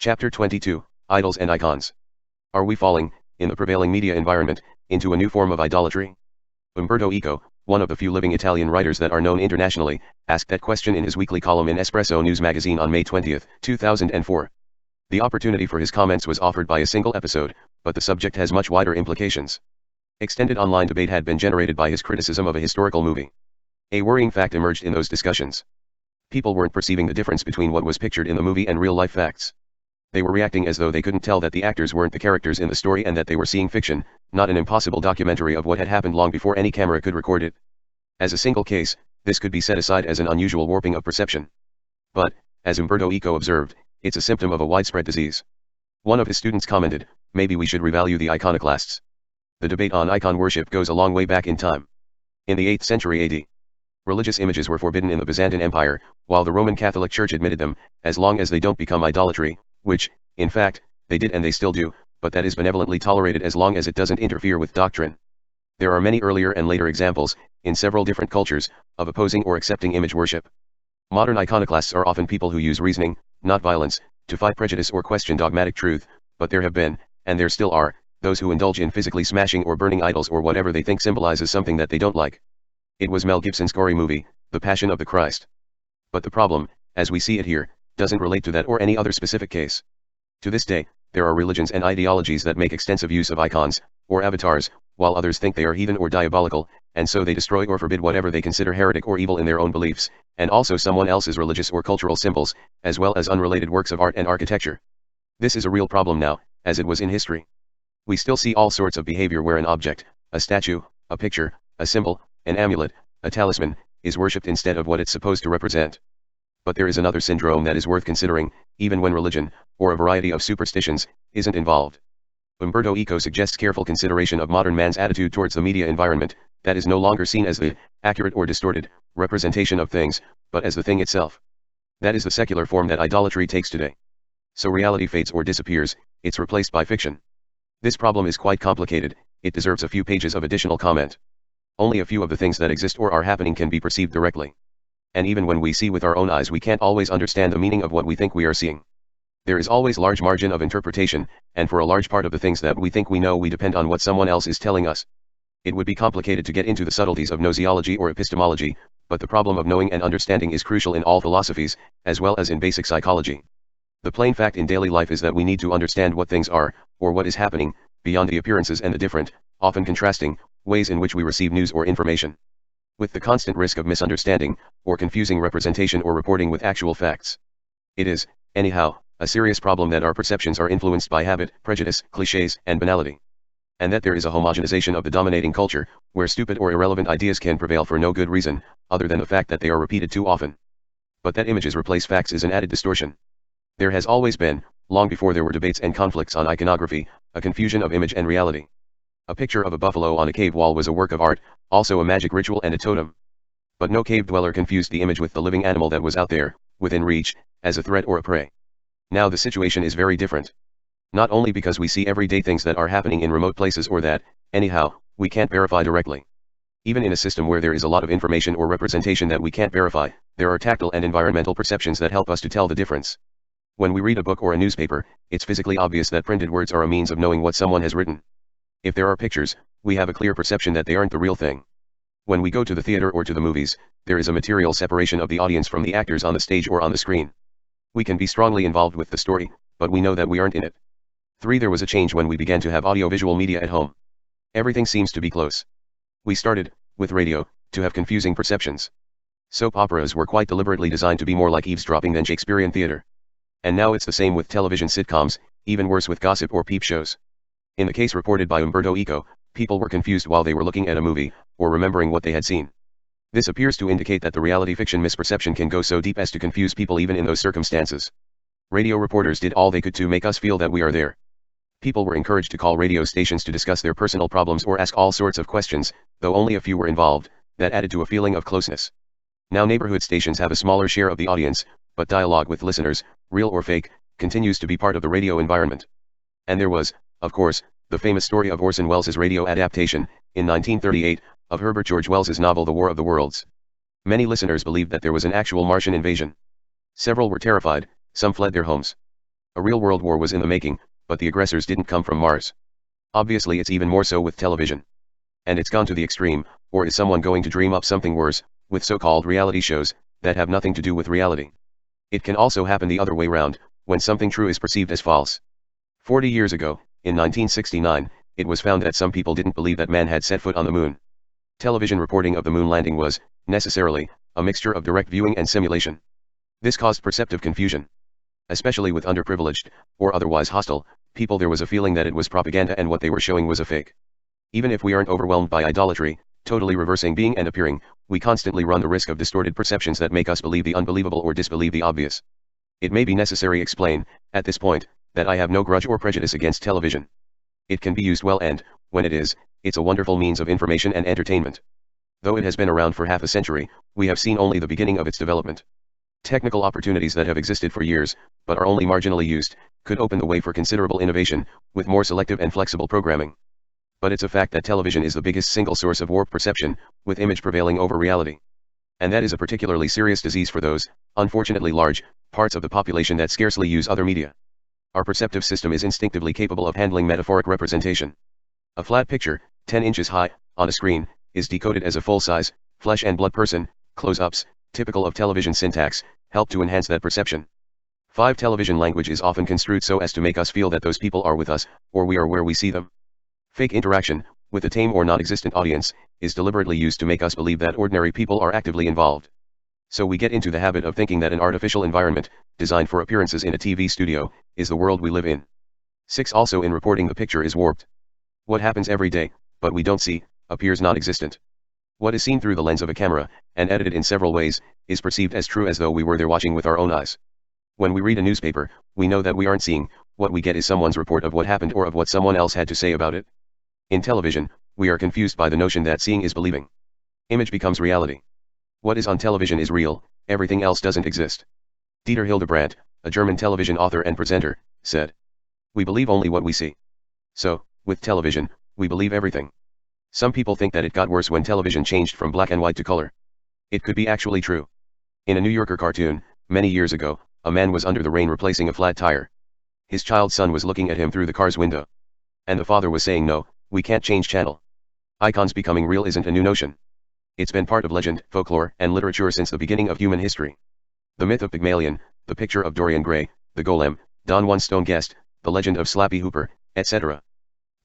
Chapter 22, Idols and Icons. Are we falling, in the prevailing media environment, into a new form of idolatry? Umberto Eco, one of the few living Italian writers that are known internationally, asked that question in his weekly column in Espresso News magazine on May 20, 2004. The opportunity for his comments was offered by a single episode, but the subject has much wider implications. Extended online debate had been generated by his criticism of a historical movie. A worrying fact emerged in those discussions. People weren't perceiving the difference between what was pictured in the movie and real-life facts. They were reacting as though they couldn't tell that the actors weren't the characters in the story and that they were seeing fiction, not an impossible documentary of what had happened long before any camera could record it. As a single case, this could be set aside as an unusual warping of perception. But, as Umberto Eco observed, it's a symptom of a widespread disease. One of his students commented, maybe we should revalue the iconoclasts. The debate on icon worship goes a long way back in time. In the 8th century AD, religious images were forbidden in the Byzantine Empire, while the Roman Catholic Church admitted them, as long as they don't become idolatry, which, in fact, they did and they still do, but that is benevolently tolerated as long as it doesn't interfere with doctrine. There are many earlier and later examples, in several different cultures, of opposing or accepting image worship. Modern iconoclasts are often people who use reasoning, not violence, to fight prejudice or question dogmatic truth, but there have been, and there still are, those who indulge in physically smashing or burning idols or whatever they think symbolizes something that they don't like. It was Mel Gibson's gory movie, The Passion of the Christ. But the problem, as we see it here, doesn't relate to that or any other specific case. To this day, there are religions and ideologies that make extensive use of icons, or avatars, while others think they are heathen or diabolical, and so they destroy or forbid whatever they consider heretic or evil in their own beliefs, and also someone else's religious or cultural symbols, as well as unrelated works of art and architecture. This is a real problem now, as it was in history. We still see all sorts of behavior where an object, a statue, a picture, a symbol, an amulet, a talisman, is worshipped instead of what it's supposed to represent. But there is another syndrome that is worth considering, even when religion, or a variety of superstitions, isn't involved. Umberto Eco suggests careful consideration of modern man's attitude towards the media environment, that is no longer seen as the accurate or distorted representation of things, but as the thing itself. That is the secular form that idolatry takes today. So reality fades or disappears, it's replaced by fiction. This problem is quite complicated, it deserves a few pages of additional comment. Only a few of the things that exist or are happening can be perceived directly. And even when we see with our own eyes we can't always understand the meaning of what we think we are seeing. There is always large margin of interpretation, and for a large part of the things that we think we know we depend on what someone else is telling us. It would be complicated to get into the subtleties of gnoseology or epistemology, but the problem of knowing and understanding is crucial in all philosophies, as well as in basic psychology. The plain fact in daily life is that we need to understand what things are, or what is happening, beyond the appearances and the different, often contrasting, ways in which we receive news or information. With the constant risk of misunderstanding, or confusing representation or reporting with actual facts. It is, anyhow, a serious problem that our perceptions are influenced by habit, prejudice, clichés, and banality. And that there is a homogenization of the dominating culture, where stupid or irrelevant ideas can prevail for no good reason, other than the fact that they are repeated too often. But that images replace facts is an added distortion. There has always been, long before there were debates and conflicts on iconography, a confusion of image and reality. A picture of a buffalo on a cave wall was a work of art, also a magic ritual and a totem. But no cave dweller confused the image with the living animal that was out there, within reach, as a threat or a prey. Now the situation is very different. Not only because we see everyday things that are happening in remote places or that, anyhow, we can't verify directly. Even in a system where there is a lot of information or representation that we can't verify, there are tactile and environmental perceptions that help us to tell the difference. When we read a book or a newspaper, it's physically obvious that printed words are a means of knowing what someone has written. If there are pictures, we have a clear perception that they aren't the real thing. When we go to the theater or to the movies, there is a material separation of the audience from the actors on the stage or on the screen. We can be strongly involved with the story, but we know that we aren't in it. 3. There was a change when we began to have audiovisual media at home. Everything seems to be close. We started, with radio, to have confusing perceptions. Soap operas were quite deliberately designed to be more like eavesdropping than Shakespearean theater. And now it's the same with television sitcoms, even worse with gossip or peep shows. In the case reported by Umberto Eco, people were confused while they were looking at a movie, or remembering what they had seen. This appears to indicate that the reality fiction misperception can go so deep as to confuse people even in those circumstances. Radio reporters did all they could to make us feel that we are there. People were encouraged to call radio stations to discuss their personal problems or ask all sorts of questions, though only a few were involved, that added to a feeling of closeness. Now neighborhood stations have a smaller share of the audience, but dialogue with listeners, real or fake, continues to be part of the radio environment. And there was, of course, the famous story of Orson Welles' radio adaptation, in 1938, of Herbert George Wells's novel The War of the Worlds. Many listeners believed that there was an actual Martian invasion. Several were terrified, some fled their homes. A real world war was in the making, but the aggressors didn't come from Mars. Obviously it's even more so with television. And it's gone to the extreme, or is someone going to dream up something worse, with so-called reality shows, that have nothing to do with reality? It can also happen the other way round, when something true is perceived as false. 40 years ago, in 1969, it was found that some people didn't believe that man had set foot on the moon. Television reporting of the moon landing was, necessarily, a mixture of direct viewing and simulation. This caused perceptive confusion. Especially with underprivileged, or otherwise hostile, people, there was a feeling that it was propaganda and what they were showing was a fake. Even if we aren't overwhelmed by idolatry, totally reversing being and appearing, we constantly run the risk of distorted perceptions that make us believe the unbelievable or disbelieve the obvious. It may be necessary explain, at this point, that I have no grudge or prejudice against television. It can be used well and, when it is, it's a wonderful means of information and entertainment. Though it has been around for half a century, we have seen only the beginning of its development. Technical opportunities that have existed for years, but are only marginally used, could open the way for considerable innovation, with more selective and flexible programming. But it's a fact that television is the biggest single source of warped perception, with image prevailing over reality. And that is a particularly serious disease for those, unfortunately large, parts of the population that scarcely use other media. Our perceptive system is instinctively capable of handling metaphoric representation. A flat picture, 10 inches high, on a screen, is decoded as a full-size, flesh and blood person. Close-ups, typical of television syntax, help to enhance that perception. 5. Television language is often construed so as to make us feel that those people are with us, or we are where we see them. Fake interaction, with a tame or non-existent audience, is deliberately used to make us believe that ordinary people are actively involved. So we get into the habit of thinking that an artificial environment, designed for appearances in a TV studio, is the world we live in. 6. Also in reporting, the picture is warped. What happens every day, but we don't see, appears non-existent. What is seen through the lens of a camera, and edited in several ways, is perceived as true as though we were there watching with our own eyes. When we read a newspaper, we know that we aren't seeing, what we get is someone's report of what happened or of what someone else had to say about it. In television, we are confused by the notion that seeing is believing. Image becomes reality. What is on television is real, everything else doesn't exist. Dieter Hildebrandt, a German television author and presenter, said, "We believe only what we see." So, with television, we believe everything. Some people think that it got worse when television changed from black and white to color. It could be actually true. In a New Yorker cartoon, many years ago, a man was under the rain replacing a flat tire. His child son was looking at him through the car's window. And the father was saying, "No, we can't change channel." Icons becoming real isn't a new notion. It's been part of legend, folklore, and literature since the beginning of human history. The myth of Pygmalion, the picture of Dorian Gray, the golem, Don One Stone Guest, the legend of Slappy Hooper, etc.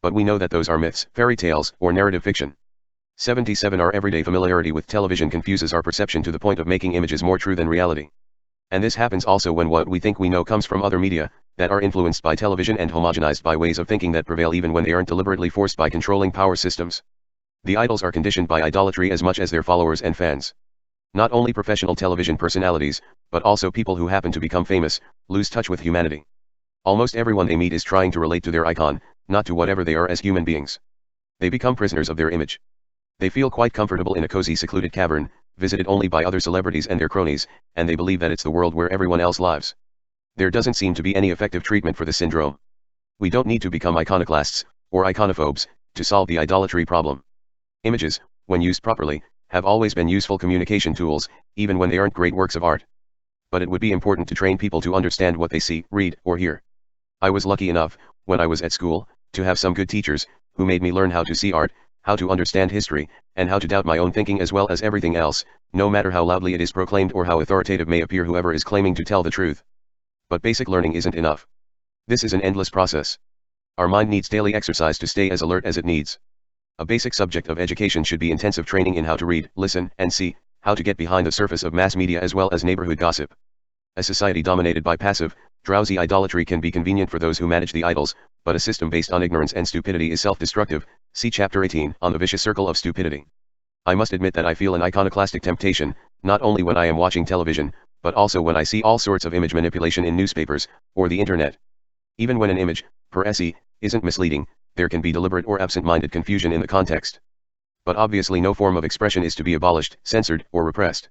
But we know that those are myths, fairy tales, or narrative fiction. 77. Our everyday familiarity with television confuses our perception to the point of making images more true than reality. And this happens also when what we think we know comes from other media, that are influenced by television and homogenized by ways of thinking that prevail even when they aren't deliberately forced by controlling power systems. The idols are conditioned by idolatry as much as their followers and fans. Not only professional television personalities, but also people who happen to become famous, lose touch with humanity. Almost everyone they meet is trying to relate to their icon, not to whatever they are as human beings. They become prisoners of their image. They feel quite comfortable in a cozy secluded cavern, visited only by other celebrities and their cronies, and they believe that it's the world where everyone else lives. There doesn't seem to be any effective treatment for the syndrome. We don't need to become iconoclasts, or iconophobes, to solve the idolatry problem. Images, when used properly, have always been useful communication tools, even when they aren't great works of art. But it would be important to train people to understand what they see, read, or hear. I was lucky enough, when I was at school, to have some good teachers, who made me learn how to see art, how to understand history, and how to doubt my own thinking as well as everything else, no matter how loudly it is proclaimed or how authoritative may appear whoever is claiming to tell the truth. But basic learning isn't enough. This is an endless process. Our mind needs daily exercise to stay as alert as it needs. A basic subject of education should be intensive training in how to read, listen, and see, how to get behind the surface of mass media as well as neighborhood gossip. A society dominated by passive, drowsy idolatry can be convenient for those who manage the idols, but a system based on ignorance and stupidity is self-destructive. See Chapter 18 on the vicious circle of stupidity. I must admit that I feel an iconoclastic temptation, not only when I am watching television, but also when I see all sorts of image manipulation in newspapers, or the internet. Even when an image, per se, isn't misleading, there can be deliberate or absent-minded confusion in the context. But obviously no form of expression is to be abolished, censored, or repressed.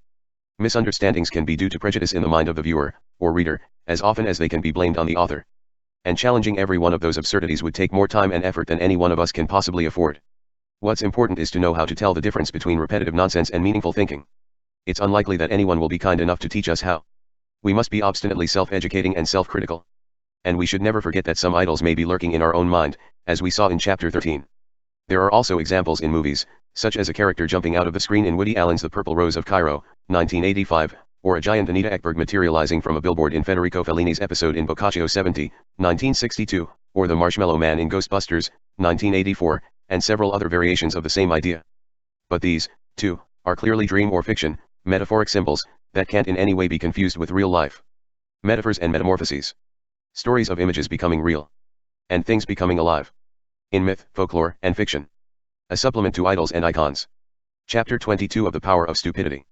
Misunderstandings can be due to prejudice in the mind of the viewer, or reader, as often as they can be blamed on the author. And challenging every one of those absurdities would take more time and effort than any one of us can possibly afford. What's important is to know how to tell the difference between repetitive nonsense and meaningful thinking. It's unlikely that anyone will be kind enough to teach us how. We must be obstinately self-educating and self-critical. And we should never forget that some idols may be lurking in our own mind, as we saw in chapter 13. There are also examples in movies, such as a character jumping out of the screen in Woody Allen's The Purple Rose of Cairo, 1985, or a giant Anita Ekberg materializing from a billboard in Federico Fellini's episode in Boccaccio 70, 1962, or the Marshmallow Man in Ghostbusters, 1984, and several other variations of the same idea. But these, too, are clearly dream or fiction, metaphoric symbols, that can't in any way be confused with real life. Metaphors and metamorphoses. Stories of images becoming real. And things becoming alive. In myth, folklore, and fiction. A supplement to Idols and Icons. Chapter 22 of the Power of Stupidity.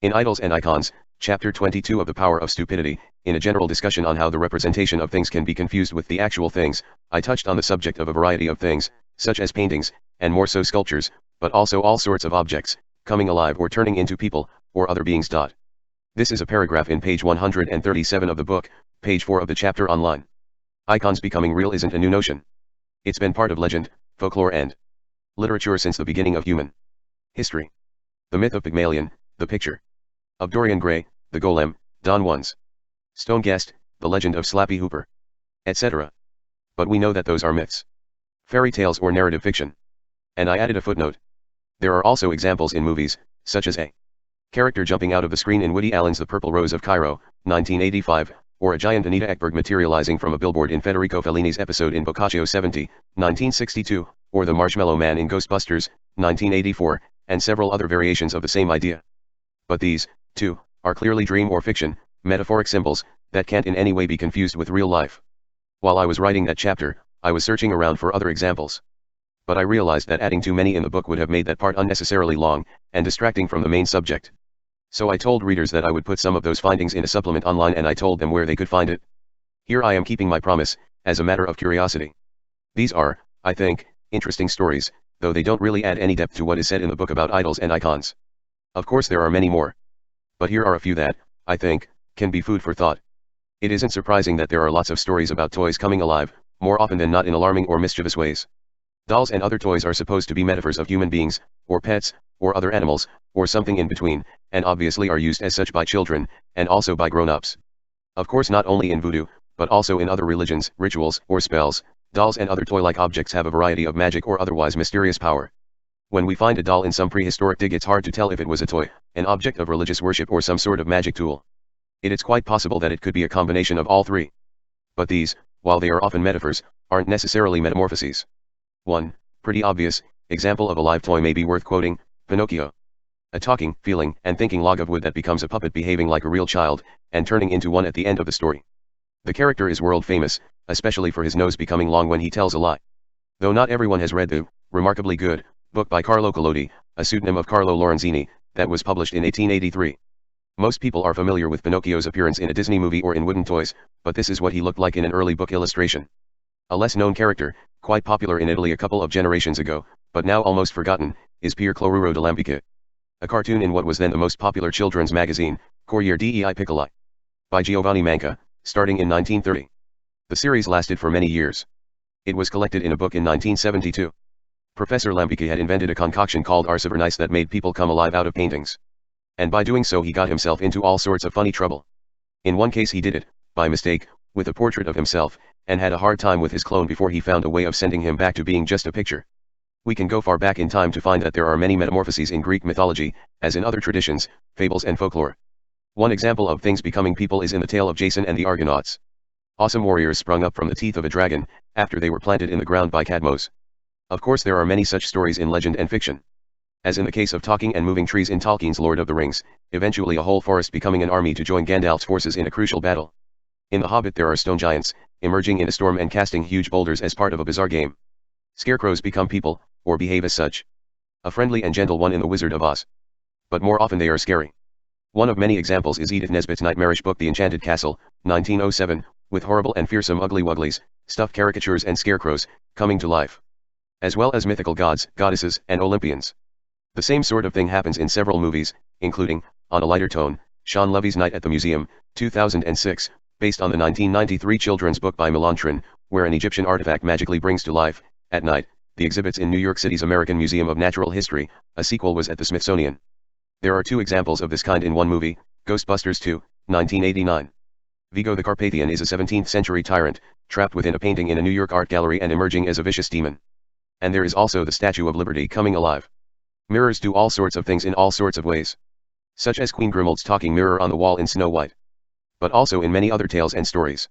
In Idols and Icons, Chapter 22 of the Power of Stupidity, in a general discussion on how the representation of things can be confused with the actual things, I touched on the subject of a variety of things, such as paintings, and more so sculptures, but also all sorts of objects, coming alive or turning into people, or other beings. This is a paragraph in page 137 of the book, page 4 of the chapter online. Icons becoming real isn't a new notion. It's been part of legend, folklore and literature since the beginning of human history. The myth of Pygmalion, the picture of Dorian Gray, the golem, Don Juan's stone guest, the legend of Slappy Hooper, etc. But we know that those are myths, fairy tales or narrative fiction. And I added a footnote. There are also examples in movies, such as a character jumping out of the screen in Woody Allen's The Purple Rose of Cairo, 1985, or a giant Anita Ekberg materializing from a billboard in Federico Fellini's episode in Boccaccio 70, 1962, or the Marshmallow Man in Ghostbusters, 1984, and several other variations of the same idea. But these, too, are clearly dream or fiction, metaphoric symbols, that can't in any way be confused with real life. While I was writing that chapter, I was searching around for other examples. But I realized that adding too many in the book would have made that part unnecessarily long, and distracting from the main subject. So I told readers that I would put some of those findings in a supplement online, and I told them where they could find it. Here I am keeping my promise, as a matter of curiosity. These are, I think, interesting stories, though they don't really add any depth to what is said in the book about idols and icons. Of course there are many more. But here are a few that, I think, can be food for thought. It isn't surprising that there are lots of stories about toys coming alive, more often than not in alarming or mischievous ways. Dolls and other toys are supposed to be metaphors of human beings, or pets, or other animals, or something in between, and obviously are used as such by children, and also by grown-ups. Of course not only in voodoo, but also in other religions, rituals, or spells, dolls and other toy-like objects have a variety of magic or otherwise mysterious power. When we find a doll in some prehistoric dig, it's hard to tell if it was a toy, an object of religious worship, or some sort of magic tool. It's quite possible that it could be a combination of all three. But these, while they are often metaphors, aren't necessarily metamorphoses. One pretty obvious example of a live toy may be worth quoting: Pinocchio. A talking, feeling, and thinking log of wood that becomes a puppet behaving like a real child, and turning into one at the end of the story. The character is world famous, especially for his nose becoming long when he tells a lie. Though not everyone has read the remarkably good book by Carlo Collodi, a pseudonym of Carlo Lorenzini, that was published in 1883. Most people are familiar with Pinocchio's appearance in a Disney movie or in wooden toys, but this is what he looked like in an early book illustration. A less-known character, quite popular in Italy a couple of generations ago, but now almost forgotten, is Pier Cloruro de Lambica. A cartoon in what was then the most popular children's magazine, Corriere dei Piccoli, by Giovanni Manca, starting in 1930. The series lasted for many years. It was collected in a book in 1972. Professor Lambica had invented a concoction called arsevernice that made people come alive out of paintings. And by doing so he got himself into all sorts of funny trouble. In one case he did it, by mistake, with a portrait of himself, and had a hard time with his clone before he found a way of sending him back to being just a picture. We can go far back in time to find that there are many metamorphoses in Greek mythology, as in other traditions, fables and folklore. One example of things becoming people is in the tale of Jason and the Argonauts. Awesome warriors sprung up from the teeth of a dragon, after they were planted in the ground by Cadmos. Of course there are many such stories in legend and fiction. As in the case of talking and moving trees in Tolkien's Lord of the Rings, eventually a whole forest becoming an army to join Gandalf's forces in a crucial battle. In The Hobbit there are stone giants, emerging in a storm and casting huge boulders as part of a bizarre game. Scarecrows become people, or behave as such. A friendly and gentle one in The Wizard of Oz. But more often they are scary. One of many examples is Edith Nesbit's nightmarish book The Enchanted Castle, 1907, with horrible and fearsome ugly wugglies, stuffed caricatures and scarecrows, coming to life. As well as mythical gods, goddesses, and Olympians. The same sort of thing happens in several movies, including, on a lighter tone, Sean Levy's Night at the Museum, 2006, based on the 1993 children's book by Melanchthon, where an Egyptian artifact magically brings to life, at night, the exhibits in New York City's American Museum of Natural History. A sequel was at the Smithsonian. There are two examples of this kind in one movie, Ghostbusters 2, 1989. Vigo the Carpathian is a 17th century tyrant, trapped within a painting in a New York art gallery and emerging as a vicious demon. And there is also the Statue of Liberty coming alive. Mirrors do all sorts of things in all sorts of ways. Such as Queen Grimald's talking mirror on the wall in Snow White. But also in many other tales and stories.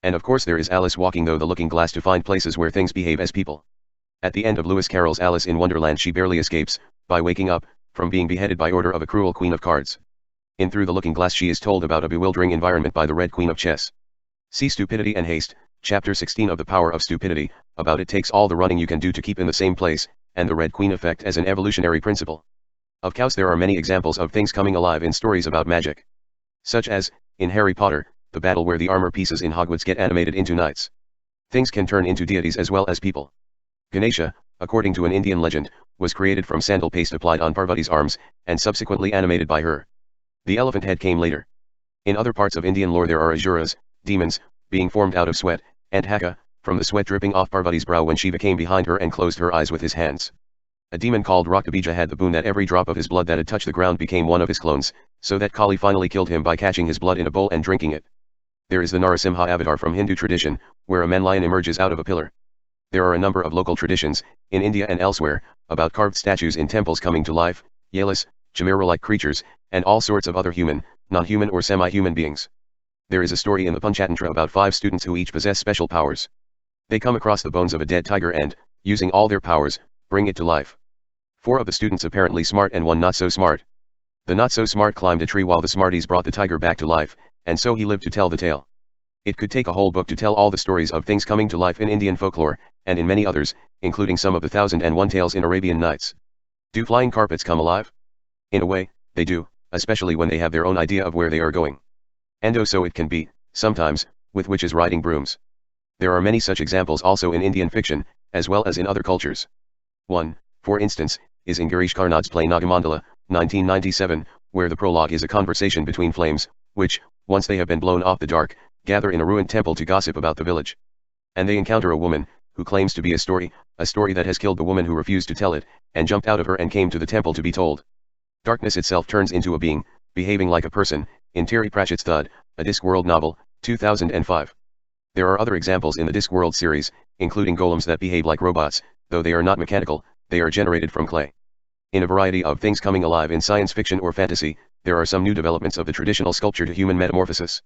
And of course there is Alice walking through the looking glass to find places where things behave as people. At the end of Lewis Carroll's Alice in Wonderland she barely escapes, by waking up, from being beheaded by order of a cruel Queen of Cards. In Through the Looking Glass she is told about a bewildering environment by the Red Queen of Chess. See Stupidity and Haste, Chapter 16 of The Power of Stupidity, about it takes all the running you can do to keep in the same place, and the Red Queen effect as an evolutionary principle. Of course there are many examples of things coming alive in stories about magic. Such as, in Harry Potter, the battle where the armor pieces in Hogwarts get animated into knights. Things can turn into deities as well as people. Ganesha, according to an Indian legend, was created from sandal paste applied on Parvati's arms, and subsequently animated by her. The elephant head came later. In other parts of Indian lore there are asuras, demons, being formed out of sweat, and Haka, from the sweat dripping off Parvati's brow when Shiva came behind her and closed her eyes with his hands. A demon called Raktabija had the boon that every drop of his blood that had touched the ground became one of his clones, so that Kali finally killed him by catching his blood in a bowl and drinking it. There is the Narasimha avatar from Hindu tradition, where a man-lion emerges out of a pillar. There are a number of local traditions, in India and elsewhere, about carved statues in temples coming to life, Yalis, chimera-like creatures, and all sorts of other human, non-human or semi-human beings. There is a story in the Panchatantra about 5 students who each possess special powers. They come across the bones of a dead tiger and, using all their powers, bring it to life. 4 of the students apparently smart and 1 not so smart. The not so smart climbed a tree while the smarties brought the tiger back to life, and so he lived to tell the tale. It could take a whole book to tell all the stories of things coming to life in Indian folklore, and in many others, including some of the 1001 tales in Arabian Nights. Do flying carpets come alive? In a way, they do, especially when they have their own idea of where they are going. And so it can be, sometimes, with witches riding brooms. There are many such examples also in Indian fiction, as well as in other cultures. One, for instance, is in Girish Karnad's play Nagamandala, 1997, where the prologue is a conversation between flames, which, once they have been blown off the dark, gather in a ruined temple to gossip about the village. And they encounter a woman, who claims to be a story that has killed the woman who refused to tell it, and jumped out of her and came to the temple to be told. Darkness itself turns into a being, behaving like a person, in Terry Pratchett's Thud, a Discworld novel, 2005. There are other examples in the Discworld series, including golems that behave like robots, though they are not mechanical, they are generated from clay. In a variety of things coming alive in science fiction or fantasy, there are some new developments of the traditional sculpture to human metamorphosis.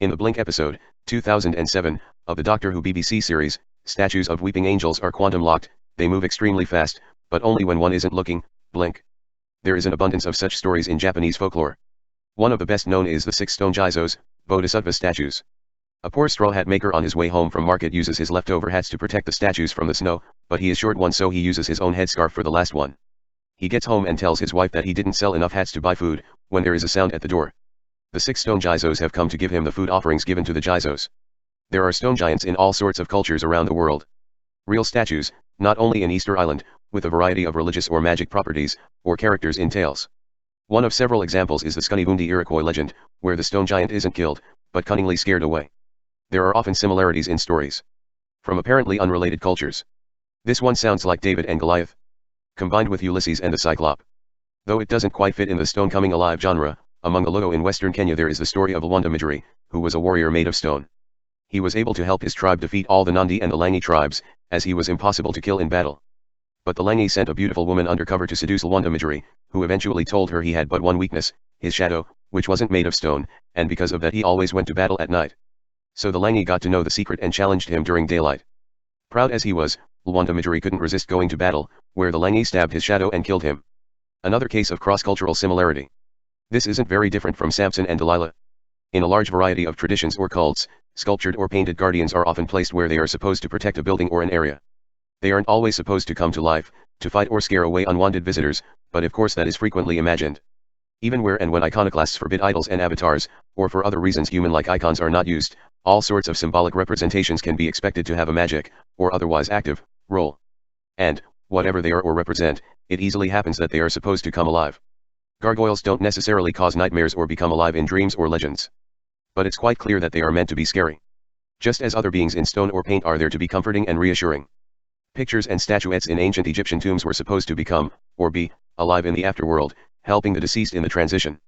In the Blink episode, 2007, of the Doctor Who BBC series, statues of weeping angels are quantum locked, they move extremely fast, but only when one isn't looking. Blink. There is an abundance of such stories in Japanese folklore. One of the best known is the 6 stone Jizos, Bodhisattva statues. A poor straw hat maker on his way home from market uses his leftover hats to protect the statues from the snow, but he is short one so he uses his own headscarf for the last one. He gets home and tells his wife that he didn't sell enough hats to buy food, when there is a sound at the door. The 6 stone Jizos have come to give him the food offerings given to the Jizos. There are stone giants in all sorts of cultures around the world. Real statues, not only in Easter Island, with a variety of religious or magic properties, or characters in tales. One of several examples is the Scunibundi Iroquois legend, where the stone giant isn't killed, but cunningly scared away. There are often similarities in stories from apparently unrelated cultures. This one sounds like David and Goliath, combined with Ulysses and the Cyclop. Though it doesn't quite fit in the stone coming alive genre, among the Luo in western Kenya there is the story of Luanda Midgiri, who was a warrior made of stone. He was able to help his tribe defeat all the Nandi and the Langi tribes, as he was impossible to kill in battle. But the Langi sent a beautiful woman undercover to seduce Luanda Midgiri, who eventually told her he had but one weakness, his shadow, which wasn't made of stone, and because of that he always went to battle at night. So the Langi got to know the secret and challenged him during daylight. Proud as he was, Luanda Midgiri couldn't resist going to battle, where the Langi stabbed his shadow and killed him. Another case of cross-cultural similarity. This isn't very different from Samson and Delilah. In a large variety of traditions or cults, sculptured or painted guardians are often placed where they are supposed to protect a building or an area. They aren't always supposed to come to life, to fight or scare away unwanted visitors, but of course that is frequently imagined. Even where and when iconoclasts forbid idols and avatars, or for other reasons human-like icons are not used, all sorts of symbolic representations can be expected to have a magic, or otherwise active, role. And, whatever they are or represent, it easily happens that they are supposed to come alive. Gargoyles don't necessarily cause nightmares or become alive in dreams or legends. But it's quite clear that they are meant to be scary. Just as other beings in stone or paint are there to be comforting and reassuring. Pictures and statuettes in ancient Egyptian tombs were supposed to become, or be, alive in the afterworld, helping the deceased in the transition.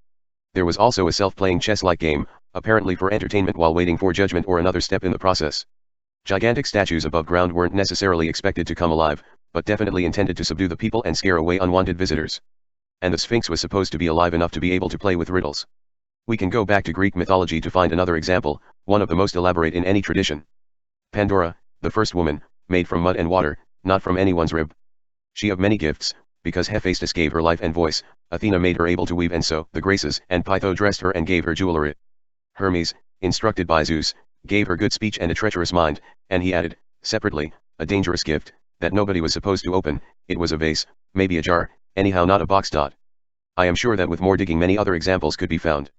There was also a self-playing chess-like game, apparently for entertainment while waiting for judgment or another step in the process. Gigantic statues above ground weren't necessarily expected to come alive, but definitely intended to subdue the people and scare away unwanted visitors. And the Sphinx was supposed to be alive enough to be able to play with riddles. We can go back to Greek mythology to find another example, one of the most elaborate in any tradition. Pandora, the first woman, made from mud and water, not from anyone's rib. She of many gifts, because Hephaestus gave her life and voice, Athena made her able to weave and sew the graces, and Pytho dressed her and gave her jewelry. Hermes, instructed by Zeus, gave her good speech and a treacherous mind, and he added, separately, a dangerous gift, that nobody was supposed to open. It was a vase, maybe a jar, anyhow not a box. I am sure that with more digging many other examples could be found.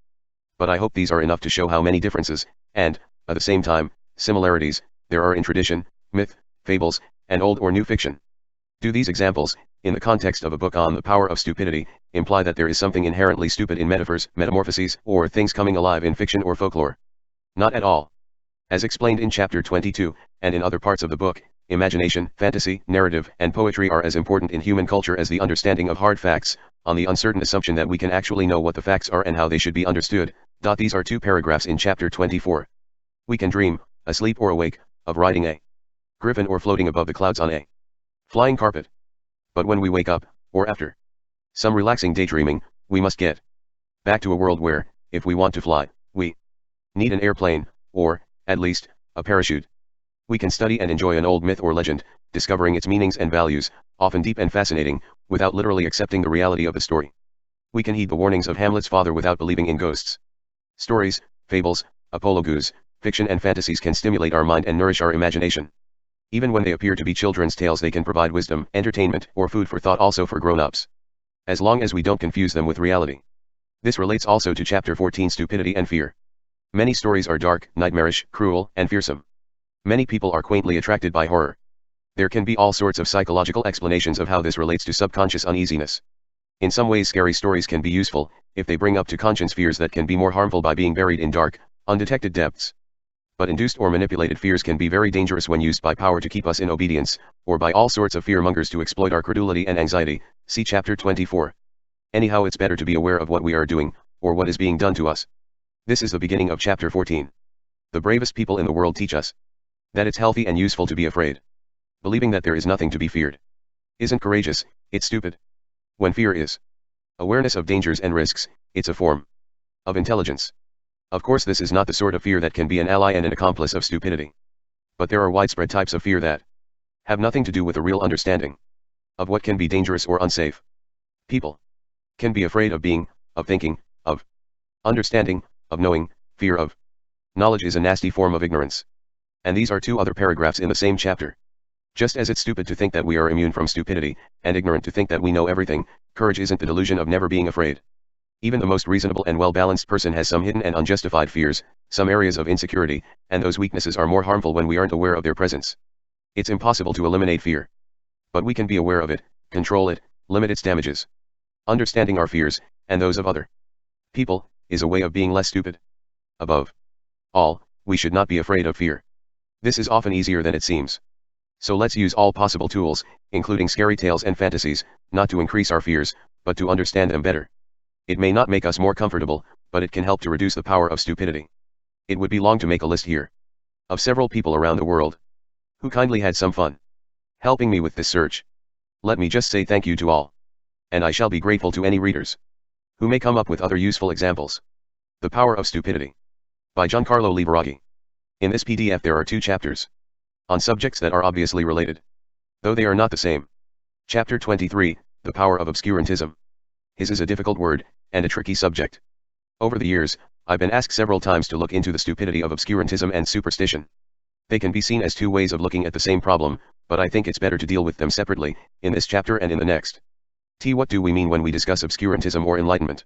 But I hope these are enough to show how many differences, and, at the same time, similarities, there are in tradition, myth, fables, and old or new fiction. Do these examples, in the context of a book on the power of stupidity, imply that there is something inherently stupid in metaphors, metamorphoses, or things coming alive in fiction or folklore? Not at all. As explained in chapter 22, and in other parts of the book, imagination, fantasy, narrative, and poetry are as important in human culture as the understanding of hard facts, on the uncertain assumption that we can actually know what the facts are and how they should be understood. These are 2 paragraphs in chapter 24. We can dream, asleep or awake, of riding a griffin or floating above the clouds on a flying carpet. But when we wake up, or after some relaxing daydreaming, we must get back to a world where, if we want to fly, we need an airplane, or, at least, a parachute. We can study and enjoy an old myth or legend, discovering its meanings and values, often deep and fascinating, without literally accepting the reality of the story. We can heed the warnings of Hamlet's father without believing in ghosts. Stories, fables, apologues, fiction and fantasies can stimulate our mind and nourish our imagination. Even when they appear to be children's tales, they can provide wisdom, entertainment, or food for thought also for grown-ups. As long as we don't confuse them with reality. This relates also to chapter 14, stupidity and fear. Many stories are dark, nightmarish, cruel, and fearsome. Many people are quaintly attracted by horror. There can be all sorts of psychological explanations of how this relates to subconscious uneasiness. In some ways, scary stories can be useful, if they bring up to conscience fears that can be more harmful by being buried in dark, undetected depths. But induced or manipulated fears can be very dangerous when used by power to keep us in obedience, or by all sorts of fearmongers to exploit our credulity and anxiety. See chapter 24. Anyhow, it's better to be aware of what we are doing, or what is being done to us. This is the beginning of chapter 14. The bravest people in the world teach us that it's healthy and useful to be afraid. Believing that there is nothing to be feared isn't courageous, it's stupid. When fear is awareness of dangers and risks, it's a form of intelligence. Of course, this is not the sort of fear that can be an ally and an accomplice of stupidity. But there are widespread types of fear that have nothing to do with a real understanding of what can be dangerous or unsafe. People can be afraid of being, of thinking, of understanding, of knowing. Fear of knowledge is a nasty form of ignorance. And these are 2 other paragraphs in the same chapter. Just as it's stupid to think that we are immune from stupidity, and ignorant to think that we know everything, courage isn't the delusion of never being afraid. Even the most reasonable and well-balanced person has some hidden and unjustified fears, some areas of insecurity, and those weaknesses are more harmful when we aren't aware of their presence. It's impossible to eliminate fear. But we can be aware of it, control it, limit its damages. Understanding our fears, and those of other people, is a way of being less stupid. Above all, we should not be afraid of fear. This is often easier than it seems. So let's use all possible tools, including scary tales and fantasies, not to increase our fears, but to understand them better. It may not make us more comfortable, but it can help to reduce the power of stupidity. It would be long to make a list here of several people around the world who kindly had some fun helping me with this search. Let me just say thank you to all. And I shall be grateful to any readers who may come up with other useful examples. The Power of Stupidity by Giancarlo Liveraghi. In this PDF there are 2 chapters on subjects that are obviously related, though they are not the same. Chapter 23, The Power of Obscurantism. His is a difficult word, and a tricky subject. Over the years, I've been asked several times to look into the stupidity of obscurantism and superstition. They can be seen as 2 ways of looking at the same problem, but I think it's better to deal with them separately, in this chapter and in the next. What do we mean when we discuss obscurantism or enlightenment?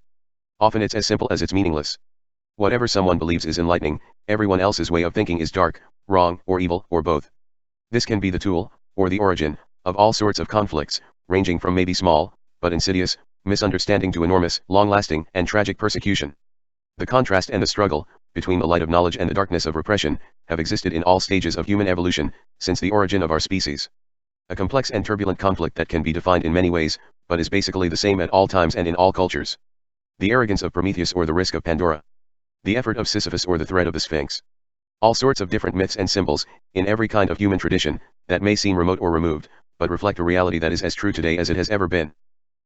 Often it's as simple as it's meaningless. Whatever someone believes is enlightening, everyone else's way of thinking is dark, wrong, or evil, or both. This can be the tool, or the origin, of all sorts of conflicts, ranging from maybe small, but insidious, misunderstanding to enormous, long-lasting, and tragic persecution. The contrast and the struggle, between the light of knowledge and the darkness of repression, have existed in all stages of human evolution, since the origin of our species. A complex and turbulent conflict that can be defined in many ways, but is basically the same at all times and in all cultures. The arrogance of Prometheus or the risk of Pandora. The effort of Sisyphus or the thread of the Sphinx. All sorts of different myths and symbols, in every kind of human tradition, that may seem remote or removed, but reflect a reality that is as true today as it has ever been.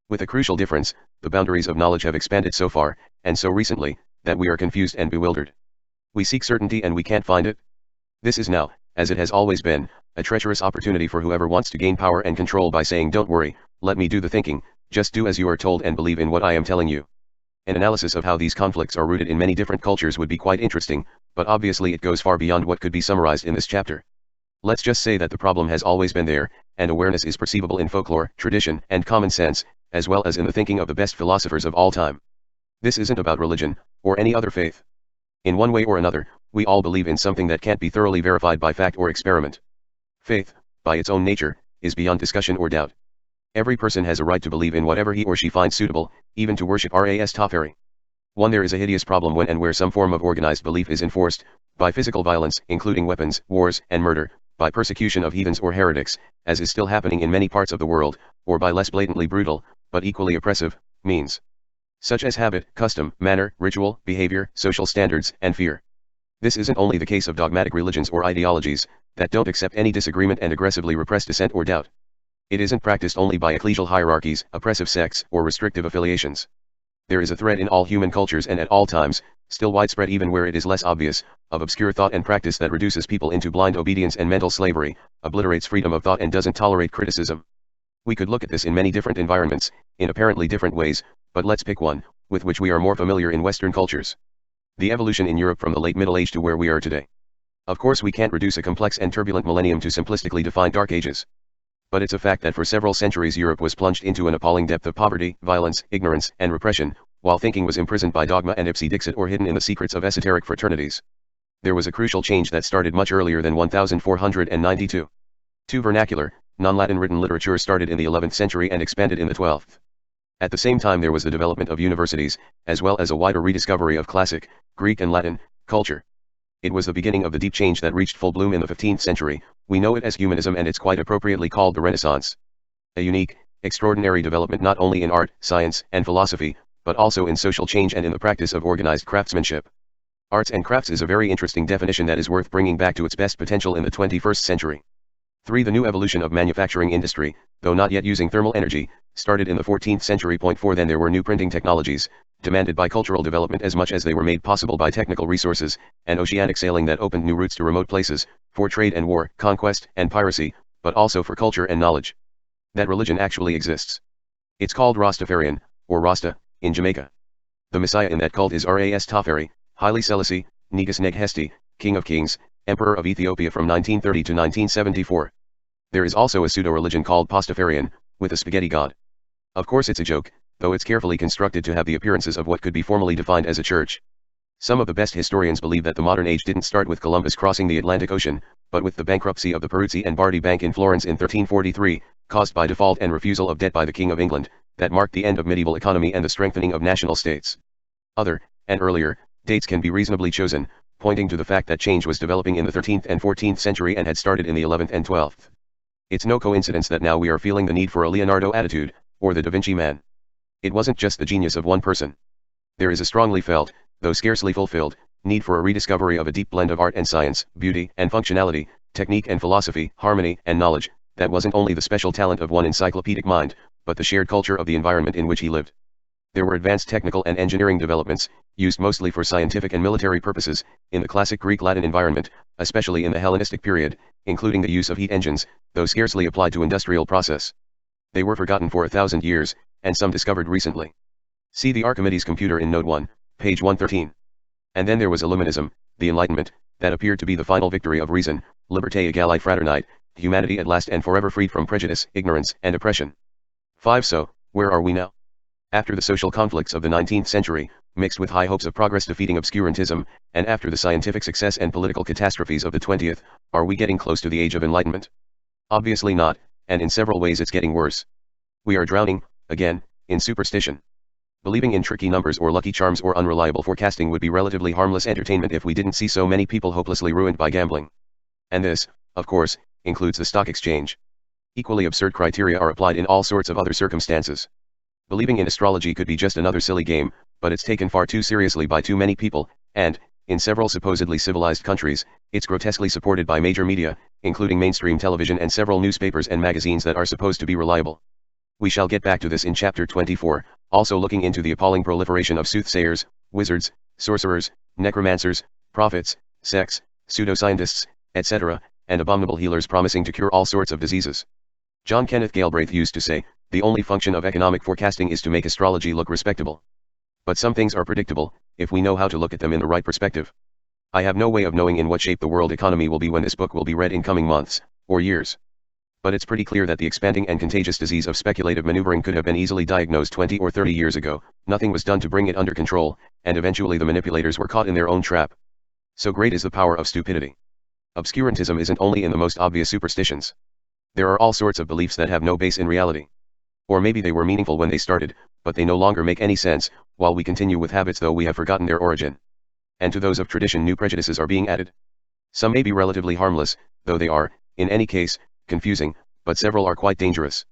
With a crucial difference, the boundaries of knowledge have expanded so far, and so recently, that we are confused and bewildered. We seek certainty and we can't find it. This is now, as it has always been, a treacherous opportunity for whoever wants to gain power and control by saying, "Don't worry, let me do the thinking, just do as you are told and believe in what I am telling you." An analysis of how these conflicts are rooted in many different cultures would be quite interesting, but obviously it goes far beyond what could be summarized in this chapter. Let's just say that the problem has always been there, and awareness is perceivable in folklore, tradition, and common sense, as well as in the thinking of the best philosophers of all time. This isn't about religion, or any other faith. In one way or another, we all believe in something that can't be thoroughly verified by fact or experiment. Faith, by its own nature, is beyond discussion or doubt. Every person has a right to believe in whatever he or she finds suitable, even to worship Ras Tafari. There is a hideous problem when and where some form of organized belief is enforced, by physical violence, including weapons, wars, and murder, by persecution of heathens or heretics, as is still happening in many parts of the world, or by less blatantly brutal, but equally oppressive, means. Such as habit, custom, manner, ritual, behavior, social standards, and fear. This isn't only the case of dogmatic religions or ideologies, that don't accept any disagreement and aggressively repress dissent or doubt. It isn't practiced only by ecclesial hierarchies, oppressive sects, or restrictive affiliations. There is a thread in all human cultures and at all times, still widespread even where it is less obvious, of obscure thought and practice that reduces people into blind obedience and mental slavery, obliterates freedom of thought and doesn't tolerate criticism. We could look at this in many different environments, in apparently different ways, but let's pick one, with which we are more familiar in Western cultures. The evolution in Europe from the late Middle Age to where we are today. Of course we can't reduce a complex and turbulent millennium to simplistically define Dark Ages. But it's a fact that for several centuries Europe was plunged into an appalling depth of poverty, violence, ignorance, and repression, while thinking was imprisoned by dogma and ipse dixit or hidden in the secrets of esoteric fraternities. There was a crucial change that started much earlier than 1492. Two vernacular, non-Latin written literature started in the 11th century and expanded in the 12th. At the same time there was the development of universities, as well as a wider rediscovery of classic, Greek and Latin, culture. It was the beginning of the deep change that reached full bloom in the 15th century. We know it as humanism and it's quite appropriately called the Renaissance. A unique, extraordinary development not only in art, science, and philosophy, but also in social change and in the practice of organized craftsmanship. Arts and crafts is a very interesting definition that is worth bringing back to its best potential in the 21st century. 3. The new evolution of manufacturing industry, though not yet using thermal energy, started in the 14th century. 4. Then there were new printing technologies, demanded by cultural development as much as they were made possible by technical resources, and oceanic sailing that opened new routes to remote places, for trade and war, conquest and piracy, but also for culture and knowledge. That religion actually exists. It's called Rastafarian, or Rasta, in Jamaica. The Messiah in that cult is Ras Tafari, Haile Selassie, Negus Neg Hesti, King of Kings, Emperor of Ethiopia from 1930 to 1974. There is also a pseudo-religion called Pastafarian, with a spaghetti god. Of course it's a joke, though it's carefully constructed to have the appearances of what could be formally defined as a church. Some of the best historians believe that the modern age didn't start with Columbus crossing the Atlantic Ocean, but with the bankruptcy of the Peruzzi and Bardi Bank in Florence in 1343, caused by default and refusal of debt by the King of England, that marked the end of medieval economy and the strengthening of national states. Other, and earlier, dates can be reasonably chosen, pointing to the fact that change was developing in the 13th and 14th century and had started in the 11th and 12th. It's no coincidence that now we are feeling the need for a Leonardo attitude, or the Da Vinci Man. It wasn't just the genius of one person. There is a strongly felt, though scarcely fulfilled, need for a rediscovery of a deep blend of art and science, beauty and functionality, technique and philosophy, harmony and knowledge, that wasn't only the special talent of one encyclopedic mind, but the shared culture of the environment in which he lived. There were advanced technical and engineering developments, used mostly for scientific and military purposes, in the classic Greek-Latin environment, especially in the Hellenistic period, including the use of heat engines, though scarcely applied to industrial process. They were forgotten for 1,000 years, and some discovered recently. See the Archimedes computer in Note 1, page 113. And then there was Illuminism, the Enlightenment, that appeared to be the final victory of reason, liberté égale fraternité, humanity at last and forever freed from prejudice, ignorance, and oppression. 5. So, where are we now? After the social conflicts of the 19th century, mixed with high hopes of progress defeating obscurantism, and after the scientific success and political catastrophes of the 20th, are we getting close to the age of enlightenment? Obviously not, and in several ways it's getting worse. We are drowning, again, in superstition. Believing in tricky numbers or lucky charms or unreliable forecasting would be relatively harmless entertainment if we didn't see so many people hopelessly ruined by gambling. And this, of course, includes the stock exchange. Equally absurd criteria are applied in all sorts of other circumstances. Believing in astrology could be just another silly game, but it's taken far too seriously by too many people, And, in several supposedly civilized countries, it's grotesquely supported by major media, including mainstream television and several newspapers and magazines that are supposed to be reliable. We shall get back to this in chapter 24, also looking into the appalling proliferation of soothsayers, wizards, sorcerers, necromancers, prophets, sects, pseudoscientists, etc., and abominable healers promising to cure all sorts of diseases. John Kenneth Galbraith used to say, the only function of economic forecasting is to make astrology look respectable. But some things are predictable, if we know how to look at them in the right perspective. I have no way of knowing in what shape the world economy will be when this book will be read in coming months, or years. But it's pretty clear that the expanding and contagious disease of speculative maneuvering could have been easily diagnosed 20 or 30 years ago, nothing was done to bring it under control, and eventually the manipulators were caught in their own trap. So great is the power of stupidity. Obscurantism isn't only in the most obvious superstitions. There are all sorts of beliefs that have no base in reality. Or maybe they were meaningful when they started, but they no longer make any sense, while we continue with habits though we have forgotten their origin. And to those of tradition new prejudices are being added. Some may be relatively harmless, though they are, in any case, confusing, but several are quite dangerous.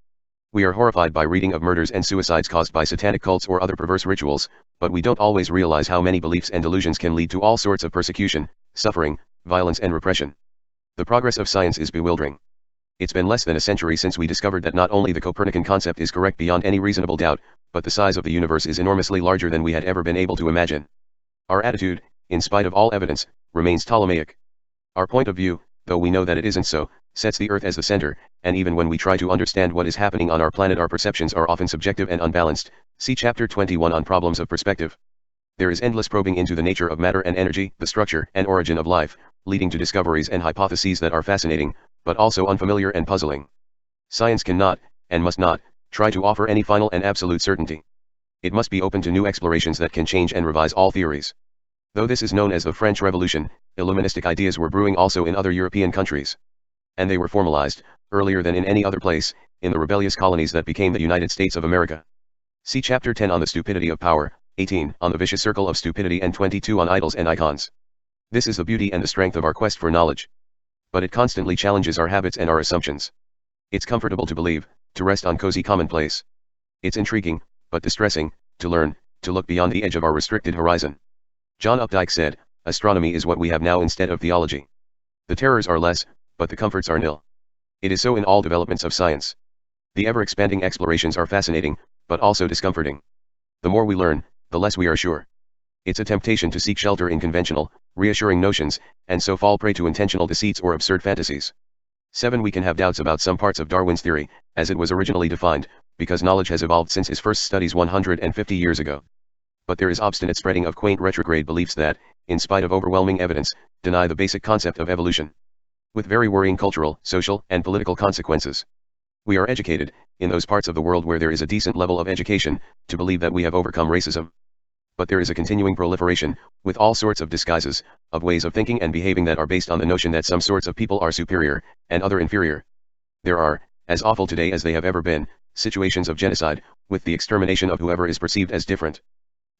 We are horrified by reading of murders and suicides caused by satanic cults or other perverse rituals, but we don't always realize how many beliefs and delusions can lead to all sorts of persecution, suffering, violence and repression. The progress of science is bewildering. It's been less than a century since we discovered that not only the Copernican concept is correct beyond any reasonable doubt, but the size of the universe is enormously larger than we had ever been able to imagine. Our attitude, in spite of all evidence, remains Ptolemaic. Our point of view, though we know that it isn't so, sets the Earth as the center, and even when we try to understand what is happening on our planet our perceptions are often subjective and unbalanced. See chapter 21 on problems of perspective. There is endless probing into the nature of matter and energy, the structure and origin of life, leading to discoveries and hypotheses that are fascinating, but also unfamiliar and puzzling. Science cannot, and must not, try to offer any final and absolute certainty. It must be open to new explorations that can change and revise all theories. Though this is known as the French Revolution, Illuministic ideas were brewing also in other European countries. And they were formalized, earlier than in any other place, in the rebellious colonies that became the United States of America. See chapter 10 on the stupidity of power, 18 on the vicious circle of stupidity and 22 on idols and icons. This is the beauty and the strength of our quest for knowledge. But it constantly challenges our habits and our assumptions. It's comfortable to believe, to rest on cozy commonplace. It's intriguing, but distressing, to learn, to look beyond the edge of our restricted horizon. John Updike said, astronomy is what we have now instead of theology. The terrors are less, but the comforts are nil. It is so in all developments of science. The ever-expanding explorations are fascinating, but also discomforting. The more we learn, the less we are sure. It's a temptation to seek shelter in conventional, reassuring notions, and so fall prey to intentional deceits or absurd fantasies. 7. We can have doubts about some parts of Darwin's theory, as it was originally defined, because knowledge has evolved since his first studies 150 years ago. But there is obstinate spreading of quaint retrograde beliefs that, in spite of overwhelming evidence, deny the basic concept of evolution. With very worrying cultural, social, and political consequences. We are educated, in those parts of the world where there is a decent level of education, to believe that we have overcome racism. But there is a continuing proliferation, with all sorts of disguises, of ways of thinking and behaving that are based on the notion that some sorts of people are superior, and other inferior. There are, as awful today as they have ever been, situations of genocide, with the extermination of whoever is perceived as different.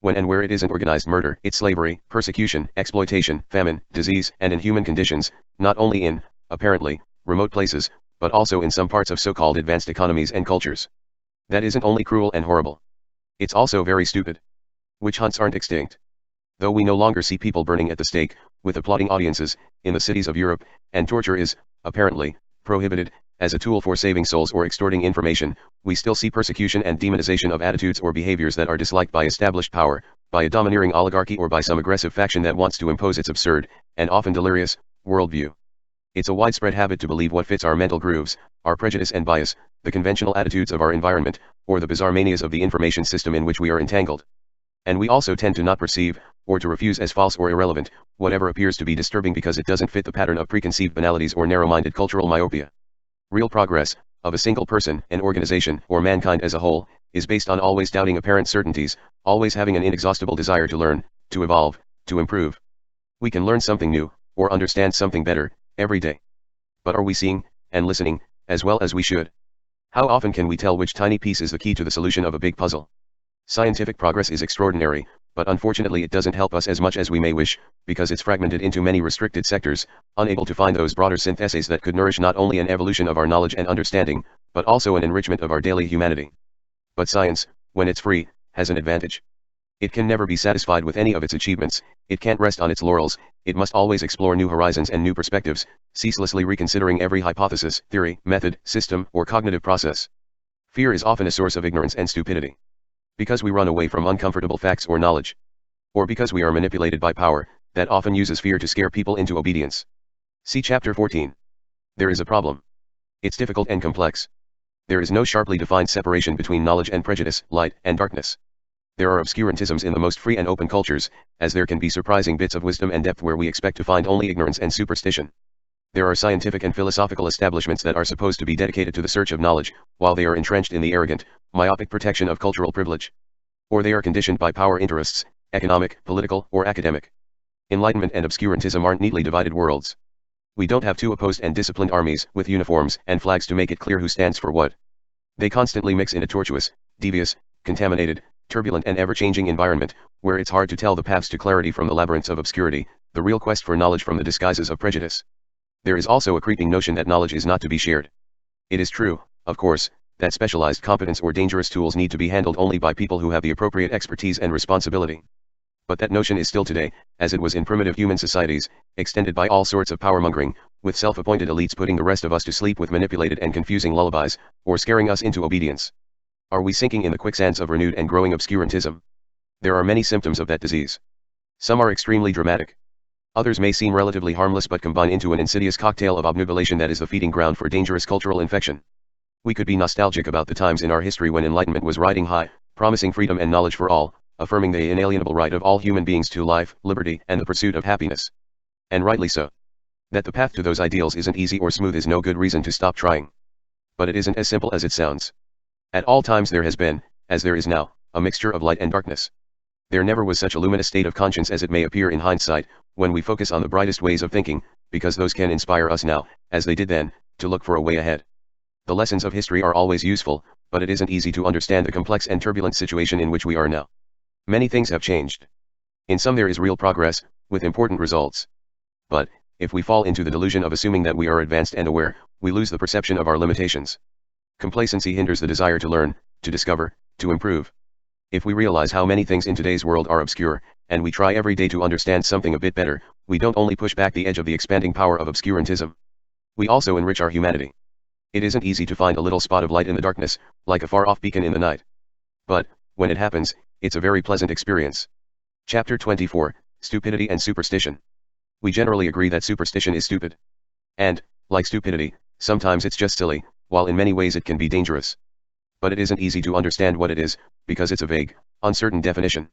When and where it isn't organized murder, it's slavery, persecution, exploitation, famine, disease, and inhuman conditions, not only in, apparently, remote places, but also in some parts of so-called advanced economies and cultures. That isn't only cruel and horrible. It's also very stupid. Witch hunts aren't extinct. Though we no longer see people burning at the stake, with applauding audiences, in the cities of Europe, and torture is, apparently, prohibited, as a tool for saving souls or extorting information, we still see persecution and demonization of attitudes or behaviors that are disliked by established power, by a domineering oligarchy or by some aggressive faction that wants to impose its absurd, and often delirious, worldview. It's a widespread habit to believe what fits our mental grooves, our prejudice and bias, the conventional attitudes of our environment, or the bizarre manias of the information system in which we are entangled. And we also tend to not perceive, or to refuse as false or irrelevant, whatever appears to be disturbing because it doesn't fit the pattern of preconceived banalities or narrow-minded cultural myopia. Real progress, of a single person, an organization, or mankind as a whole, is based on always doubting apparent certainties, always having an inexhaustible desire to learn, to evolve, to improve. We can learn something new, or understand something better, every day. But are we seeing, and listening, as well as we should? How often can we tell which tiny piece is the key to the solution of a big puzzle? Scientific progress is extraordinary, but unfortunately it doesn't help us as much as we may wish, because it's fragmented into many restricted sectors, unable to find those broader syntheses that could nourish not only an evolution of our knowledge and understanding, but also an enrichment of our daily humanity. But science, when it's free, has an advantage. It can never be satisfied with any of its achievements, it can't rest on its laurels, it must always explore new horizons and new perspectives, ceaselessly reconsidering every hypothesis, theory, method, system, or cognitive process. Fear is often a source of ignorance and stupidity. Because we run away from uncomfortable facts or knowledge. Or because we are manipulated by power, that often uses fear to scare people into obedience. See Chapter 14. There is a problem. It's difficult and complex. There is no sharply defined separation between knowledge and prejudice, light and darkness. There are obscurantisms in the most free and open cultures, as there can be surprising bits of wisdom and depth where we expect to find only ignorance and superstition. There are scientific and philosophical establishments that are supposed to be dedicated to the search of knowledge, while they are entrenched in the arrogant, myopic protection of cultural privilege. Or they are conditioned by power interests, economic, political, or academic. Enlightenment and obscurantism aren't neatly divided worlds. We don't have two opposed and disciplined armies with uniforms and flags to make it clear who stands for what. They constantly mix in a tortuous, devious, contaminated, turbulent and ever-changing environment, where it's hard to tell the paths to clarity from the labyrinths of obscurity, the real quest for knowledge from the disguises of prejudice. There is also a creeping notion that knowledge is not to be shared. It is true, of course, that specialized competence or dangerous tools need to be handled only by people who have the appropriate expertise and responsibility. But that notion is still today, as it was in primitive human societies, extended by all sorts of power-mongering, with self-appointed elites putting the rest of us to sleep with manipulated and confusing lullabies, or scaring us into obedience. Are we sinking in the quicksands of renewed and growing obscurantism? There are many symptoms of that disease. Some are extremely dramatic. Others may seem relatively harmless but combine into an insidious cocktail of obnubilation that is the feeding ground for dangerous cultural infection. We could be nostalgic about the times in our history when enlightenment was riding high, promising freedom and knowledge for all, affirming the inalienable right of all human beings to life, liberty, and the pursuit of happiness. And rightly so. That the path to those ideals isn't easy or smooth is no good reason to stop trying. But it isn't as simple as it sounds. At all times there has been, as there is now, a mixture of light and darkness. There never was such a luminous state of conscience as it may appear in hindsight, when we focus on the brightest ways of thinking, because those can inspire us now, as they did then, to look for a way ahead. The lessons of history are always useful, but it isn't easy to understand the complex and turbulent situation in which we are now. Many things have changed. In some there is real progress, with important results. But, if we fall into the delusion of assuming that we are advanced and aware, we lose the perception of our limitations. Complacency hinders the desire to learn, to discover, to improve. If we realize how many things in today's world are obscure, and we try every day to understand something a bit better, we don't only push back the edge of the expanding power of obscurantism. We also enrich our humanity. It isn't easy to find a little spot of light in the darkness, like a far-off beacon in the night. But, when it happens, it's a very pleasant experience. Chapter 24, Stupidity and Superstition. We generally agree that superstition is stupid. And, like stupidity, sometimes it's just silly, while in many ways it can be dangerous. But it isn't easy to understand what it is, because it's a vague, uncertain definition.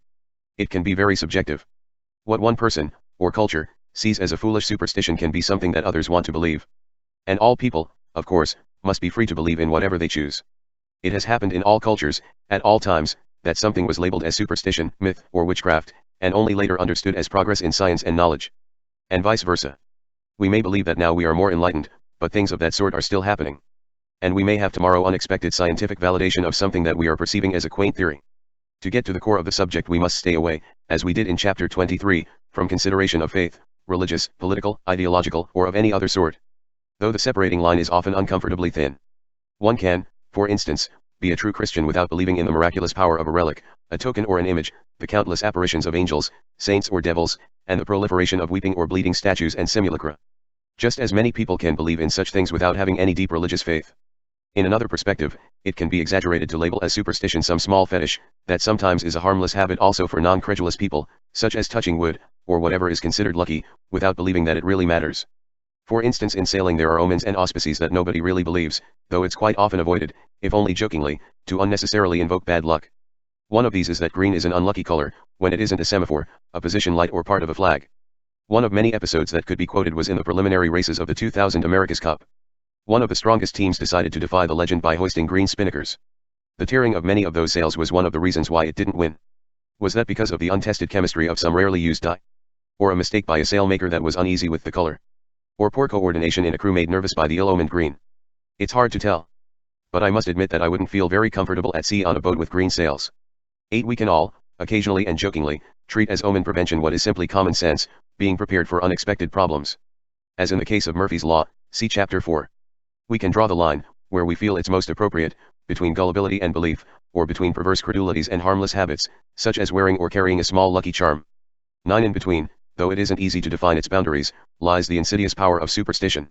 It can be very subjective. What one person, or culture, sees as a foolish superstition can be something that others want to believe. And all people, of course, must be free to believe in whatever they choose. It has happened in all cultures, at all times, that something was labeled as superstition, myth, or witchcraft, and only later understood as progress in science and knowledge. And vice versa. We may believe that now we are more enlightened, but things of that sort are still happening. And we may have tomorrow unexpected scientific validation of something that we are perceiving as a quaint theory. To get to the core of the subject we must stay away, as we did in Chapter 23, from consideration of faith, religious, political, ideological, or of any other sort. Though the separating line is often uncomfortably thin. One can, for instance, be a true Christian without believing in the miraculous power of a relic, a token or an image, the countless apparitions of angels, saints or devils, and the proliferation of weeping or bleeding statues and simulacra. Just as many people can believe in such things without having any deep religious faith. In another perspective, it can be exaggerated to label as superstition some small fetish, that sometimes is a harmless habit also for non-credulous people, such as touching wood, or whatever is considered lucky, without believing that it really matters. For instance, in sailing there are omens and auspices that nobody really believes, though it's quite often avoided, if only jokingly, to unnecessarily invoke bad luck. One of these is that green is an unlucky color, when it isn't a semaphore, a position light or part of a flag. One of many episodes that could be quoted was in the preliminary races of the 2000 America's Cup. One of the strongest teams decided to defy the legend by hoisting green spinnakers. The tearing of many of those sails was one of the reasons why it didn't win. Was that because of the untested chemistry of some rarely used dye? Or a mistake by a sailmaker that was uneasy with the color? Or poor coordination in a crew made nervous by the ill-omened green? It's hard to tell. But I must admit that I wouldn't feel very comfortable at sea on a boat with green sails. 8 We can all, occasionally and jokingly, treat as omen prevention what is simply common sense, being prepared for unexpected problems. As in the case of Murphy's Law, see Chapter 4. We can draw the line, where we feel it's most appropriate, between gullibility and belief, or between perverse credulities and harmless habits, such as wearing or carrying a small lucky charm. 9. In between, though it isn't easy to define its boundaries, lies the insidious power of superstition.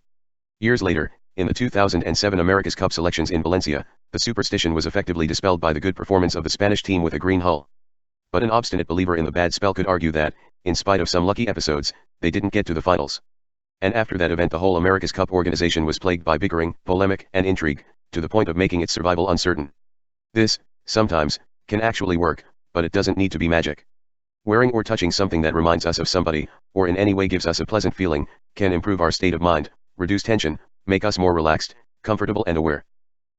Years later, in the 2007 America's Cup selections in Valencia, the superstition was effectively dispelled by the good performance of the Spanish team with a green hull. But an obstinate believer in the bad spell could argue that, in spite of some lucky episodes, they didn't get to the finals. And after that event the whole America's Cup organization was plagued by bickering, polemic, and intrigue, to the point of making its survival uncertain. This, sometimes, can actually work, but it doesn't need to be magic. Wearing or touching something that reminds us of somebody, or in any way gives us a pleasant feeling, can improve our state of mind, reduce tension, make us more relaxed, comfortable and aware.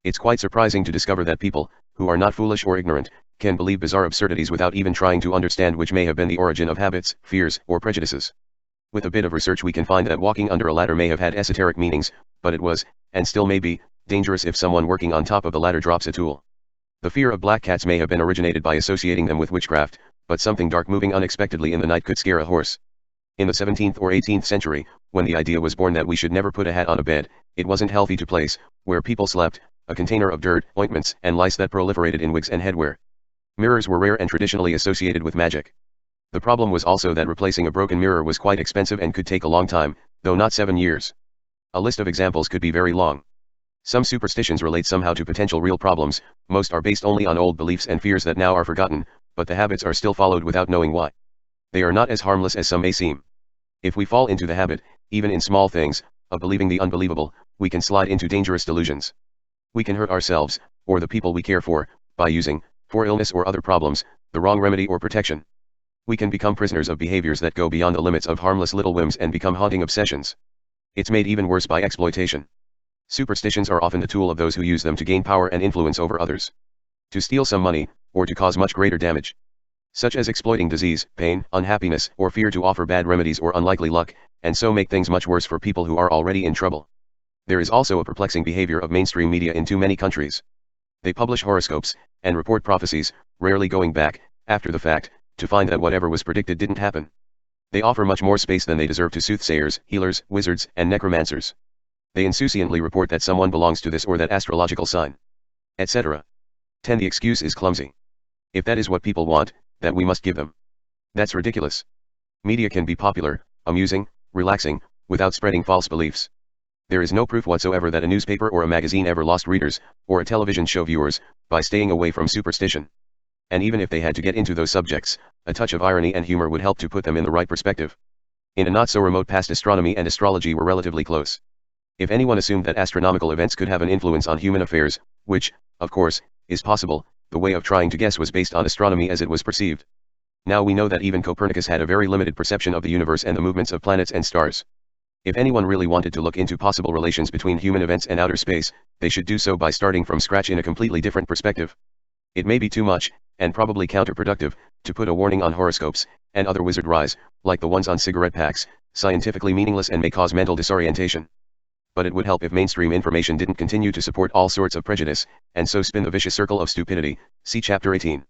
It's quite surprising to discover that people, who are not foolish or ignorant, can believe bizarre absurdities without even trying to understand which may have been the origin of habits, fears, or prejudices. With a bit of research we can find that walking under a ladder may have had esoteric meanings, but it was, and still may be, dangerous if someone working on top of the ladder drops a tool. The fear of black cats may have been originated by associating them with witchcraft, but something dark moving unexpectedly in the night could scare a horse. In the 17th or 18th century, when the idea was born that we should never put a hat on a bed, it wasn't healthy to place, where people slept, a container of dirt, ointments, and lice that proliferated in wigs and headwear. Mirrors were rare and traditionally associated with magic. The problem was also that replacing a broken mirror was quite expensive and could take a long time, though not 7 years. A list of examples could be very long. Some superstitions relate somehow to potential real problems, most are based only on old beliefs and fears that now are forgotten, but the habits are still followed without knowing why. They are not as harmless as some may seem. If we fall into the habit, even in small things, of believing the unbelievable, we can slide into dangerous delusions. We can hurt ourselves, or the people we care for, by using, for illness or other problems, the wrong remedy or protection. We can become prisoners of behaviors that go beyond the limits of harmless little whims and become haunting obsessions. It's made even worse by exploitation. Superstitions are often the tool of those who use them to gain power and influence over others. To steal some money, or to cause much greater damage. Such as exploiting disease, pain, unhappiness, or fear to offer bad remedies or unlikely luck, and so make things much worse for people who are already in trouble. There is also a perplexing behavior of mainstream media in too many countries. They publish horoscopes, and report prophecies, rarely going back, after the fact, to find that whatever was predicted didn't happen. They offer much more space than they deserve to soothsayers, healers, wizards, and necromancers. They insouciantly report that someone belongs to this or that astrological sign, etc. 10. The excuse is clumsy. If that is what people want, that we must give them. That's ridiculous. Media can be popular, amusing, relaxing, without spreading false beliefs. There is no proof whatsoever that a newspaper or a magazine ever lost readers, or a television show viewers, by staying away from superstition. And even if they had to get into those subjects, a touch of irony and humor would help to put them in the right perspective. In a not-so-remote past astronomy and astrology were relatively close. If anyone assumed that astronomical events could have an influence on human affairs, which, of course, is possible, the way of trying to guess was based on astronomy as it was perceived. Now we know that even Copernicus had a very limited perception of the universe and the movements of planets and stars. If anyone really wanted to look into possible relations between human events and outer space, they should do so by starting from scratch in a completely different perspective. It may be too much, and probably counterproductive, to put a warning on horoscopes, and other wizard rise, like the ones on cigarette packs, scientifically meaningless and may cause mental disorientation. But it would help if mainstream information didn't continue to support all sorts of prejudice, and so spin the vicious circle of stupidity, see Chapter 18.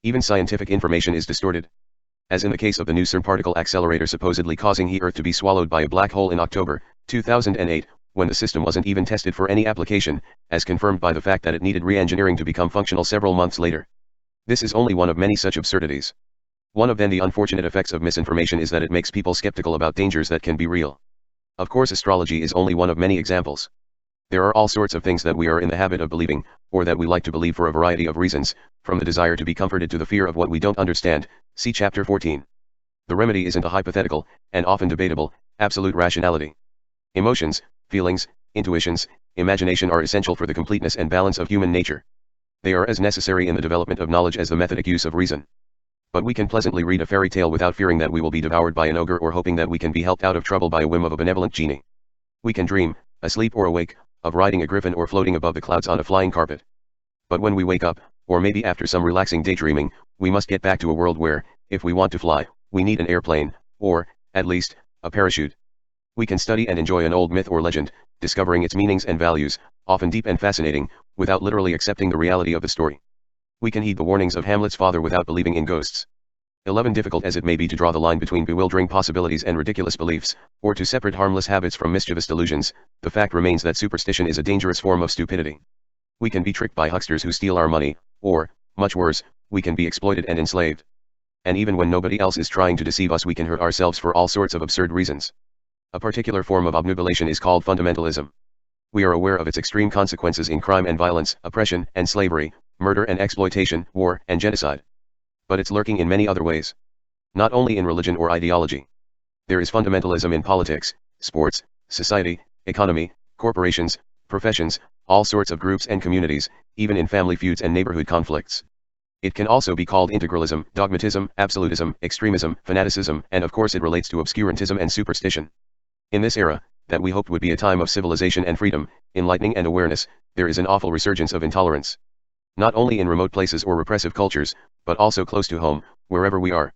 Even scientific information is distorted. As in the case of the new CERN particle accelerator supposedly causing the Earth to be swallowed by a black hole in October 2008, when the system wasn't even tested for any application, as confirmed by the fact that it needed re-engineering to become functional several months later. This is only one of many such absurdities. One of the unfortunate effects of misinformation is that it makes people skeptical about dangers that can be real. Of course, astrology is only one of many examples. There are all sorts of things that we are in the habit of believing, or that we like to believe for a variety of reasons, from the desire to be comforted to the fear of what we don't understand, see Chapter 14. The remedy isn't a hypothetical, and often debatable, absolute rationality. Emotions, feelings, intuitions, imagination are essential for the completeness and balance of human nature. They are as necessary in the development of knowledge as the methodic use of reason. But we can pleasantly read a fairy tale without fearing that we will be devoured by an ogre or hoping that we can be helped out of trouble by a whim of a benevolent genie. We can dream, asleep or awake, of riding a griffin or floating above the clouds on a flying carpet. But when we wake up, or maybe after some relaxing daydreaming, we must get back to a world where, if we want to fly, we need an airplane, or, at least, a parachute. We can study and enjoy an old myth or legend, discovering its meanings and values, often deep and fascinating, without literally accepting the reality of the story. We can heed the warnings of Hamlet's father without believing in ghosts. 11. Difficult as it may be to draw the line between bewildering possibilities and ridiculous beliefs, or to separate harmless habits from mischievous delusions, the fact remains that superstition is a dangerous form of stupidity. We can be tricked by hucksters who steal our money, or, much worse, we can be exploited and enslaved. And even when nobody else is trying to deceive us, we can hurt ourselves for all sorts of absurd reasons. A particular form of obnubilation is called fundamentalism. We are aware of its extreme consequences in crime and violence, oppression and slavery, murder and exploitation, war and genocide. But it's lurking in many other ways. Not only in religion or ideology. There is fundamentalism in politics, sports, society, economy, corporations, professions, all sorts of groups and communities, even in family feuds and neighborhood conflicts. It can also be called integralism, dogmatism, absolutism, extremism, fanaticism, and of course it relates to obscurantism and superstition. In this era, that we hoped would be a time of civilization and freedom, enlightening and awareness, there is an awful resurgence of intolerance. Not only in remote places or repressive cultures, but also close to home, wherever we are.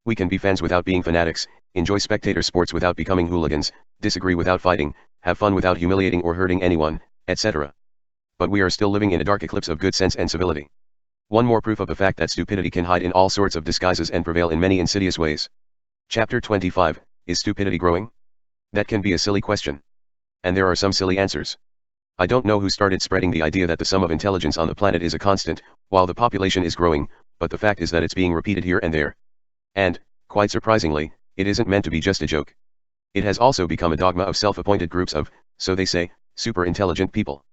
We can be fans without being fanatics, enjoy spectator sports without becoming hooligans, disagree without fighting, have fun without humiliating or hurting anyone, etc. But we are still living in a dark eclipse of good sense and civility. One more proof of the fact that stupidity can hide in all sorts of disguises and prevail in many insidious ways. Chapter 25, Is Stupidity Growing? That can be a silly question. And there are some silly answers. I don't know who started spreading the idea that the sum of intelligence on the planet is a constant, while the population is growing, but the fact is that it's being repeated here and there. And, quite surprisingly, it isn't meant to be just a joke. It has also become a dogma of self-appointed groups of, so they say, super intelligent people.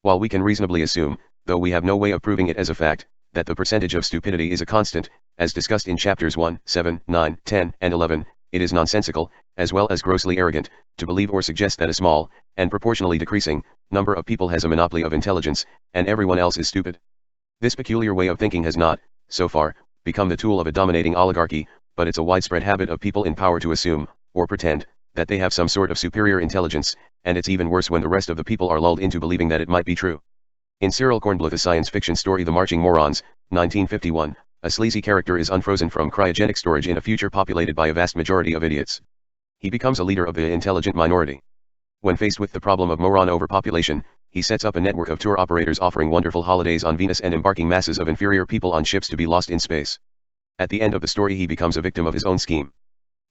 While we can reasonably assume, though we have no way of proving it as a fact, that the percentage of stupidity is a constant, as discussed in chapters 1, 7, 9, 10, and 11, it is nonsensical, as well as grossly arrogant, to believe or suggest that a small, and proportionally decreasing, number of people has a monopoly of intelligence, and everyone else is stupid. This peculiar way of thinking has not, so far, become the tool of a dominating oligarchy, but it's a widespread habit of people in power to assume, or pretend, that they have some sort of superior intelligence, and it's even worse when the rest of the people are lulled into believing that it might be true. In Cyril Kornbluth's science fiction story The Marching Morons, 1951, a sleazy character is unfrozen from cryogenic storage in a future populated by a vast majority of idiots. He becomes a leader of the intelligent minority. When faced with the problem of moron overpopulation, he sets up a network of tour operators offering wonderful holidays on Venus and embarking masses of inferior people on ships to be lost in space. At the end of the story he becomes a victim of his own scheme.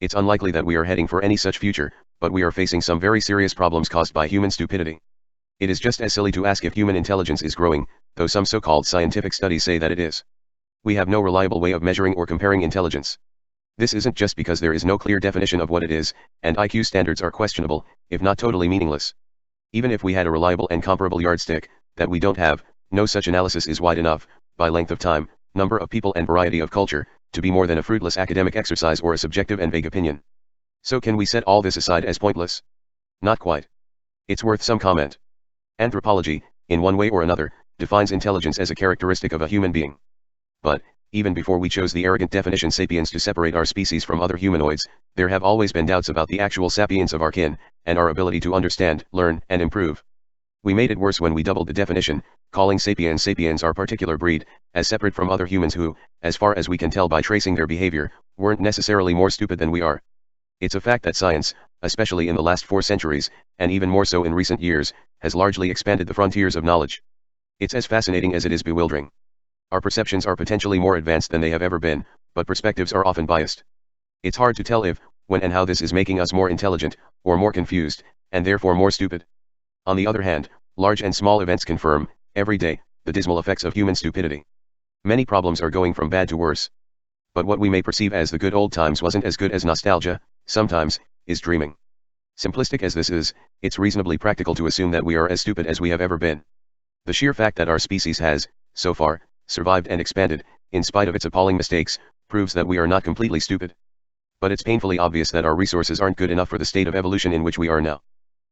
It's unlikely that we are heading for any such future, but we are facing some very serious problems caused by human stupidity. It is just as silly to ask if human intelligence is growing, though some so-called scientific studies say that it is. We have no reliable way of measuring or comparing intelligence. This isn't just because there is no clear definition of what it is, and IQ standards are questionable, if not totally meaningless. Even if we had a reliable and comparable yardstick, that we don't have, no such analysis is wide enough, by length of time, number of people and variety of culture, to be more than a fruitless academic exercise or a subjective and vague opinion. So can we set all this aside as pointless? Not quite. It's worth some comment. Anthropology, in one way or another, defines intelligence as a characteristic of a human being. But, even before we chose the arrogant definition sapiens to separate our species from other humanoids, there have always been doubts about the actual sapience of our kin, and our ability to understand, learn, and improve. We made it worse when we doubled the definition, calling sapiens our particular breed, as separate from other humans who, as far as we can tell by tracing their behavior, weren't necessarily more stupid than we are. It's a fact that science, especially in the last 4 centuries, and even more so in recent years, has largely expanded the frontiers of knowledge. It's as fascinating as it is bewildering. Our perceptions are potentially more advanced than they have ever been, but perspectives are often biased. It's hard to tell if, when and how this is making us more intelligent, or more confused, and therefore more stupid. On the other hand, large and small events confirm, every day, the dismal effects of human stupidity. Many problems are going from bad to worse. But what we may perceive as the good old times wasn't as good as nostalgia, sometimes, is dreaming. Simplistic as this is, it's reasonably practical to assume that we are as stupid as we have ever been. The sheer fact that our species has, so far, survived and expanded, in spite of its appalling mistakes, proves that we are not completely stupid. But it's painfully obvious that our resources aren't good enough for the state of evolution in which we are now.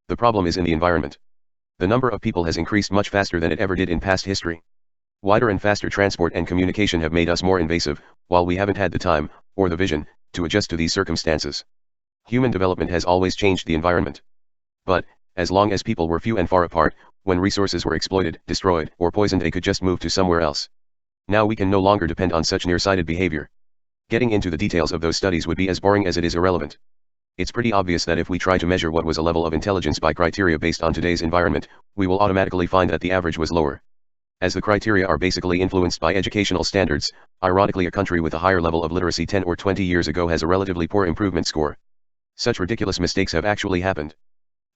The problem is in the environment. The number of people has increased much faster than it ever did in past history. Wider and faster transport and communication have made us more invasive, while we haven't had the time, or the vision, to adjust to these circumstances. Human development has always changed the environment. But, as long as people were few and far apart, when resources were exploited, destroyed, or poisoned, they could just move to somewhere else. Now we can no longer depend on such nearsighted behavior. Getting into the details of those studies would be as boring as it is irrelevant. It's pretty obvious that if we try to measure what was a level of intelligence by criteria based on today's environment, we will automatically find that the average was lower. As the criteria are basically influenced by educational standards, ironically a country with a higher level of literacy 10 or 20 years ago has a relatively poor improvement score. Such ridiculous mistakes have actually happened.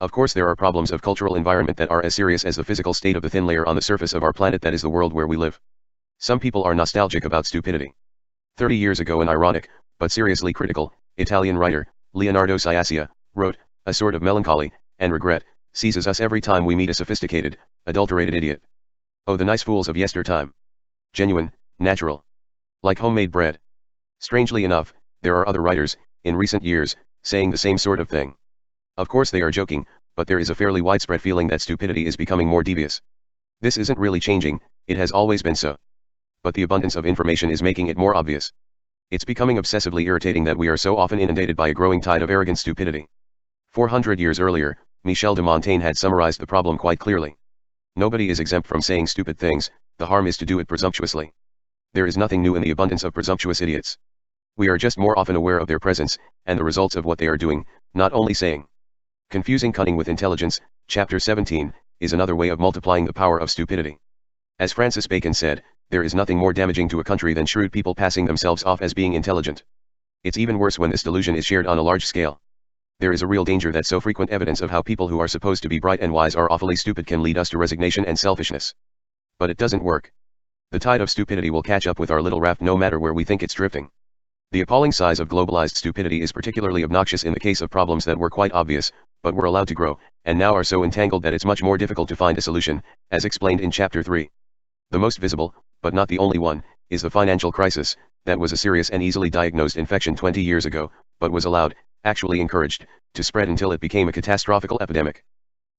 Of course there are problems of cultural environment that are as serious as the physical state of the thin layer on the surface of our planet that is the world where we live. Some people are nostalgic about stupidity. 30 years ago an ironic, but seriously critical, Italian writer, Leonardo Sciascia, wrote, "A sort of melancholy and regret seizes us every time we meet a sophisticated, adulterated idiot. Oh, the nice fools of yestertime. Genuine, natural. Like homemade bread." Strangely enough, there are other writers, in recent years, saying the same sort of thing. Of course they are joking, but there is a fairly widespread feeling that stupidity is becoming more devious. This isn't really changing, it has always been so. But the abundance of information is making it more obvious. It's becoming obsessively irritating that we are so often inundated by a growing tide of arrogant stupidity. 400 years earlier, Michel de Montaigne had summarized the problem quite clearly. Nobody is exempt from saying stupid things, the harm is to do it presumptuously. There is nothing new in the abundance of presumptuous idiots. We are just more often aware of their presence, and the results of what they are doing, not only saying. Confusing cunning with intelligence, chapter 17, is another way of multiplying the power of stupidity. As Francis Bacon said, there is nothing more damaging to a country than shrewd people passing themselves off as being intelligent. It's even worse when this delusion is shared on a large scale. There is a real danger that so frequent evidence of how people who are supposed to be bright and wise are awfully stupid can lead us to resignation and selfishness. But it doesn't work. The tide of stupidity will catch up with our little raft no matter where we think it's drifting. The appalling size of globalized stupidity is particularly obnoxious in the case of problems that were quite obvious, but were allowed to grow, and now are so entangled that it's much more difficult to find a solution, as explained in chapter 3. The most visible, but not the only one, is the financial crisis, that was a serious and easily diagnosed infection 20 years ago, but was allowed, actually encouraged, to spread until it became a catastrophic epidemic.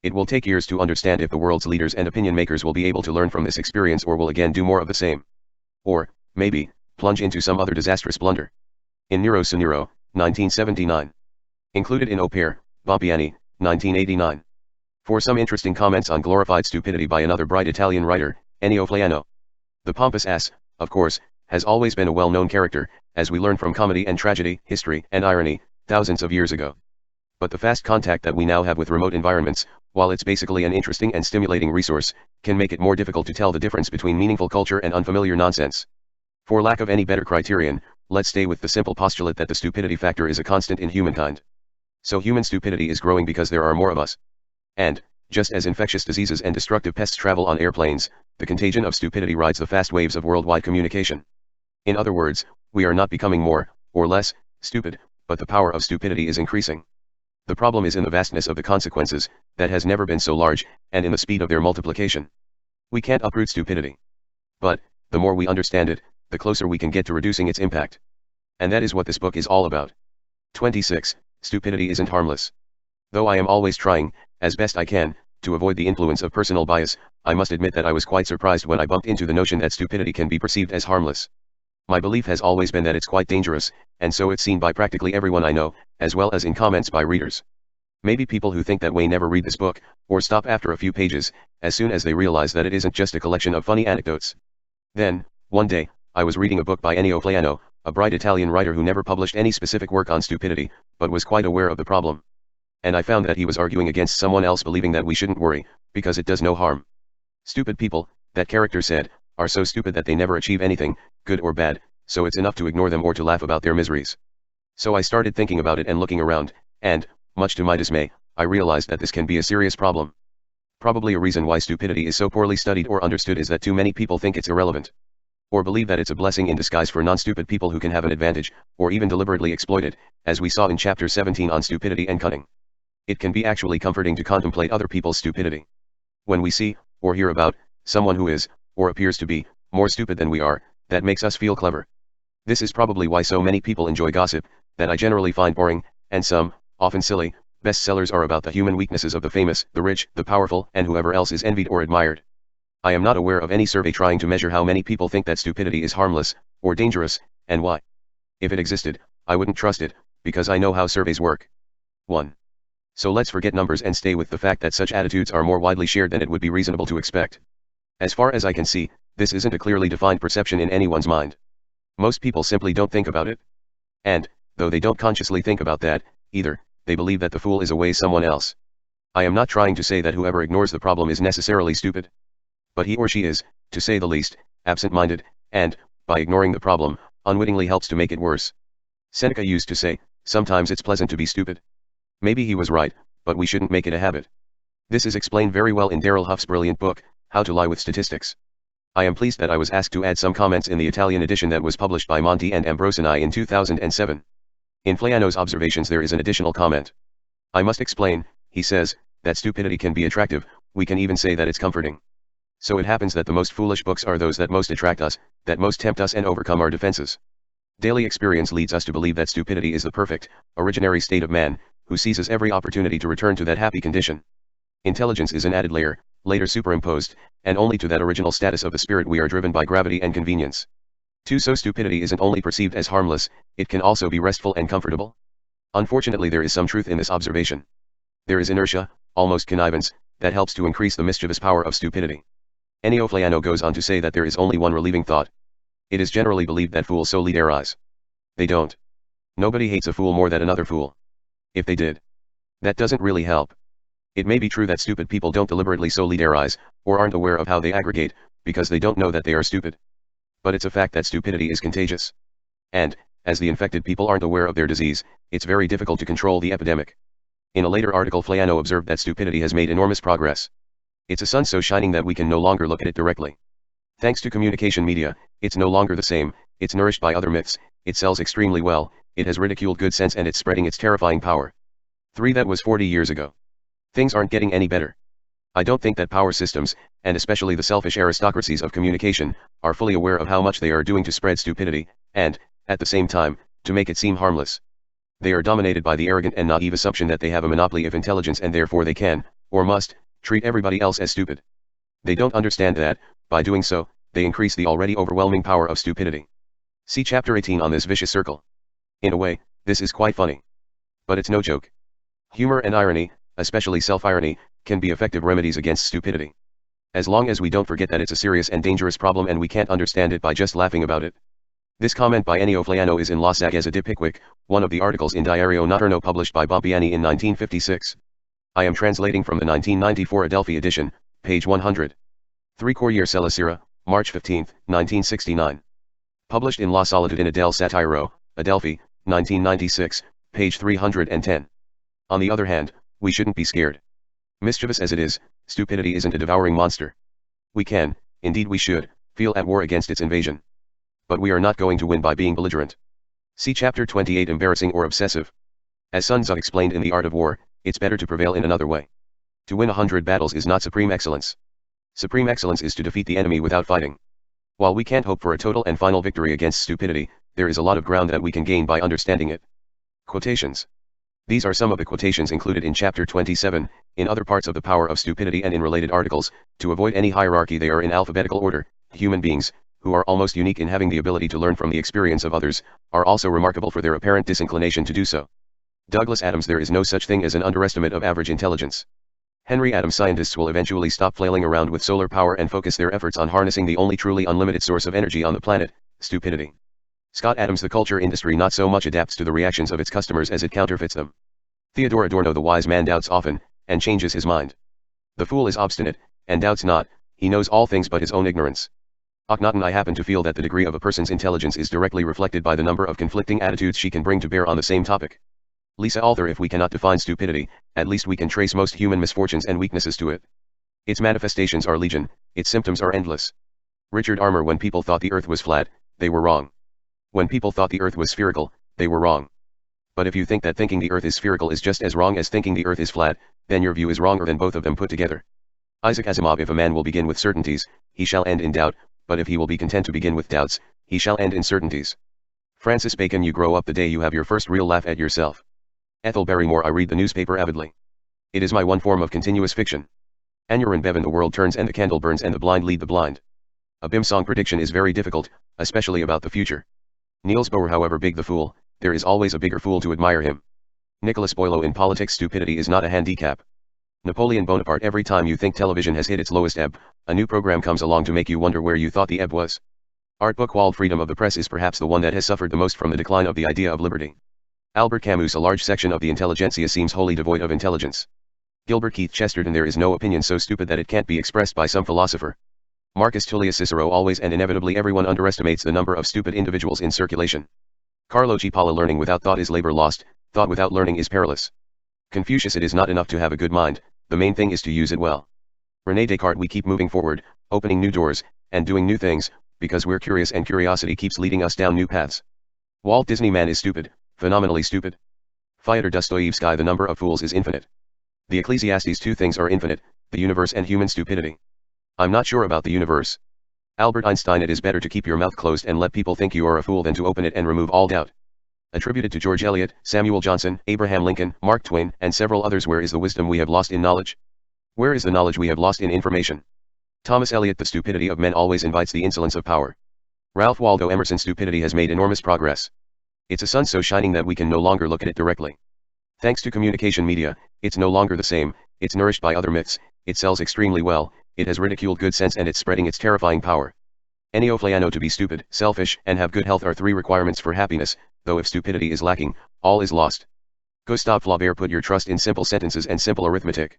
It will take years to understand if the world's leaders and opinion makers will be able to learn from this experience or will again do more of the same. Or, maybe, plunge into some other disastrous blunder. In Nero su Nero, 1979. Included in Au Pair, Bompiani, 1989. For some interesting comments on glorified stupidity by another bright Italian writer, Ennio Flaiano. The pompous ass, of course, has always been a well-known character, as we learn from comedy and tragedy, history and irony, thousands of years ago. But the fast contact that we now have with remote environments, while it's basically an interesting and stimulating resource, can make it more difficult to tell the difference between meaningful culture and unfamiliar nonsense. For lack of any better criterion, let's stay with the simple postulate that the stupidity factor is a constant in humankind. So human stupidity is growing because there are more of us. And, just as infectious diseases and destructive pests travel on airplanes, the contagion of stupidity rides the fast waves of worldwide communication. In other words, we are not becoming more, or less, stupid, but the power of stupidity is increasing. The problem is in the vastness of the consequences, that has never been so large, and in the speed of their multiplication. We can't uproot stupidity. But, the more we understand it, the closer we can get to reducing its impact. And that is what this book is all about. 26. Stupidity isn't harmless. Though I am always trying, as best I can, to avoid the influence of personal bias, I must admit that I was quite surprised when I bumped into the notion that stupidity can be perceived as harmless. My belief has always been that it's quite dangerous, and so it's seen by practically everyone I know, as well as in comments by readers. Maybe people who think that way never read this book, or stop after a few pages, as soon as they realize that it isn't just a collection of funny anecdotes. Then, one day, I was reading a book by Ennio Flaiano, a bright Italian writer who never published any specific work on stupidity, but was quite aware of the problem. And I found that he was arguing against someone else believing that we shouldn't worry, because it does no harm. Stupid people, that character said, are so stupid that they never achieve anything, good or bad, so it's enough to ignore them or to laugh about their miseries. So I started thinking about it and looking around, and, much to my dismay, I realized that this can be a serious problem. Probably a reason why stupidity is so poorly studied or understood is that too many people think it's irrelevant. Or believe that it's a blessing in disguise for non-stupid people who can have an advantage, or even deliberately exploit it, as we saw in chapter 17 on stupidity and cunning. It can be actually comforting to contemplate other people's stupidity. When we see, or hear about, someone who is, or appears to be, more stupid than we are, that makes us feel clever. This is probably why so many people enjoy gossip, that I generally find boring, and some, often silly, bestsellers are about the human weaknesses of the famous, the rich, the powerful, and whoever else is envied or admired. I am not aware of any survey trying to measure how many people think that stupidity is harmless, or dangerous, and why. If it existed, I wouldn't trust it, because I know how surveys work. 1. So let's forget numbers and stay with the fact that such attitudes are more widely shared than it would be reasonable to expect. As far as I can see, this isn't a clearly defined perception in anyone's mind. Most people simply don't think about it. And, though they don't consciously think about that, either, they believe that the fool is always someone else. I am not trying to say that whoever ignores the problem is necessarily stupid. But he or she is, to say the least, absent-minded, and, by ignoring the problem, unwittingly helps to make it worse. Seneca used to say, sometimes it's pleasant to be stupid. Maybe he was right, but we shouldn't make it a habit. This is explained very well in Darrell Huff's brilliant book, How to Lie with Statistics. I am pleased that I was asked to add some comments in the Italian edition that was published by Monti and Ambrosini in 2007. In Flaiano's observations there is an additional comment. I must explain, he says, that stupidity can be attractive, we can even say that it's comforting. So it happens that the most foolish books are those that most attract us, that most tempt us and overcome our defenses. Daily experience leads us to believe that stupidity is the perfect, originary state of man, who seizes every opportunity to return to that happy condition. Intelligence is an added layer, later superimposed, and only to that original status of the spirit we are driven by gravity and convenience. So stupidity isn't only perceived as harmless, it can also be restful and comfortable. Unfortunately there is some truth in this observation. There is inertia, almost connivance, that helps to increase the mischievous power of stupidity. Ennio Flaiano goes on to say that there is only one relieving thought. It is generally believed that fools so solidarise. They don't. Nobody hates a fool more than another fool. If they did. That doesn't really help. It may be true that stupid people don't deliberately solidarise, or aren't aware of how they aggregate, because they don't know that they are stupid. But it's a fact that stupidity is contagious. And, as the infected people aren't aware of their disease, it's very difficult to control the epidemic. In a later article Flaiano observed that stupidity has made enormous progress. It's a sun so shining that we can no longer look at it directly. Thanks to communication media, it's no longer the same, it's nourished by other myths, it sells extremely well, it has ridiculed good sense and it's spreading its terrifying power. 3 That was 40 years ago. Things aren't getting any better. I don't think that power systems, and especially the selfish aristocracies of communication, are fully aware of how much they are doing to spread stupidity, and, at the same time, to make it seem harmless. They are dominated by the arrogant and naive assumption that they have a monopoly of intelligence and therefore they can, or must, treat everybody else as stupid. They don't understand that, by doing so, they increase the already overwhelming power of stupidity. See chapter 18 on this vicious circle. In a way, this is quite funny. But it's no joke. Humor and irony, especially self-irony, can be effective remedies against stupidity. As long as we don't forget that it's a serious and dangerous problem and we can't understand it by just laughing about it. This comment by Ennio Flaiano is in La Sagezza di Pickwick, one of the articles in Diario Notturno published by Bompiani in 1956. I am translating from the 1994 Adelphi edition, page 100. 3 Corriere della Sera, March 15, 1969. Published in La Solitudine del Satiro, Adelphi, 1996, page 310. On the other hand, we shouldn't be scared. Mischievous as it is, stupidity isn't a devouring monster. We can, indeed we should, feel at war against its invasion. But we are not going to win by being belligerent. See chapter 28 Embarrassing or Obsessive. As Sun Tzu explained in The Art of War, it's better to prevail in another way. To win 100 battles is not supreme excellence. Supreme excellence is to defeat the enemy without fighting. While we can't hope for a total and final victory against stupidity, there is a lot of ground that we can gain by understanding it. Quotations. These are some of the quotations included in chapter 27, in other parts of The Power of Stupidity and in related articles. To avoid any hierarchy they are in alphabetical order. Human beings, who are almost unique in having the ability to learn from the experience of others, are also remarkable for their apparent disinclination to do so. Douglas Adams. There is no such thing as an underestimate of average intelligence. Henry Adams. Scientists will eventually stop flailing around with solar power and focus their efforts on harnessing the only truly unlimited source of energy on the planet, stupidity. Scott Adams. The culture industry not so much adapts to the reactions of its customers as it counterfeits them. Theodore Adorno. The wise man doubts often, and changes his mind. The fool is obstinate, and doubts not, he knows all things but his own ignorance. Akhenaten. I happen to feel that the degree of a person's intelligence is directly reflected by the number of conflicting attitudes she can bring to bear on the same topic. Lisa Althor. If we cannot define stupidity, at least we can trace most human misfortunes and weaknesses to it. Its manifestations are legion, its symptoms are endless. Richard Armour. When people thought the earth was flat, they were wrong. When people thought the earth was spherical, they were wrong. But if you think that thinking the earth is spherical is just as wrong as thinking the earth is flat, then your view is wronger than both of them put together. Isaac Asimov. If a man will begin with certainties, he shall end in doubt, but if he will be content to begin with doubts, he shall end in certainties. Francis Bacon. You grow up the day you have your first real laugh at yourself. Ethel Barrymore. I read the newspaper avidly. It is my one form of continuous fiction. Aneurin Bevan. The world turns and the candle burns and the blind lead the blind. A BIM song prediction is very difficult, especially about the future. Niels Bohr. However big the fool, there is always a bigger fool to admire him. Nicholas Boileau. In politics stupidity is not a handicap. Napoleon Bonaparte. Every time you think television has hit its lowest ebb, a new program comes along to make you wonder where you thought the ebb was. Art Buchwald. Freedom of the press is perhaps the one that has suffered the most from the decline of the idea of liberty. Albert Camus. A large section of the intelligentsia seems wholly devoid of intelligence. Gilbert Keith Chesterton. There is no opinion so stupid that it can't be expressed by some philosopher. Marcus Tullius Cicero. Always and inevitably everyone underestimates the number of stupid individuals in circulation. Carlo Cipolla. Learning without thought is labor lost, thought without learning is perilous. Confucius: it is not enough to have a good mind, the main thing is to use it well. René Descartes: we keep moving forward, opening new doors, and doing new things, because we're curious and curiosity keeps leading us down new paths. Walt Disney: man is stupid, phenomenally stupid. Fyodor Dostoevsky: the number of fools is infinite. The Ecclesiastes: two things are infinite, the universe and human stupidity. I'm not sure about the universe. Albert Einstein: it is better to keep your mouth closed and let people think you are a fool than to open it and remove all doubt. Attributed to George Eliot, Samuel Johnson, Abraham Lincoln, Mark Twain, and several others. Where is the wisdom we have lost in knowledge? Where is the knowledge we have lost in information? Thomas Eliot: the stupidity of men always invites the insolence of power. Ralph Waldo Emerson: stupidity has made enormous progress. It's a sun so shining that we can no longer look at it directly. Thanks to communication media, it's no longer the same, it's nourished by other myths, it sells extremely well, it has ridiculed good sense and it's spreading its terrifying power. Ennio Flaiano: to be stupid, selfish, and have good health are three requirements for happiness, though if stupidity is lacking, all is lost. Gustave Flaubert: put your trust in simple sentences and simple arithmetic.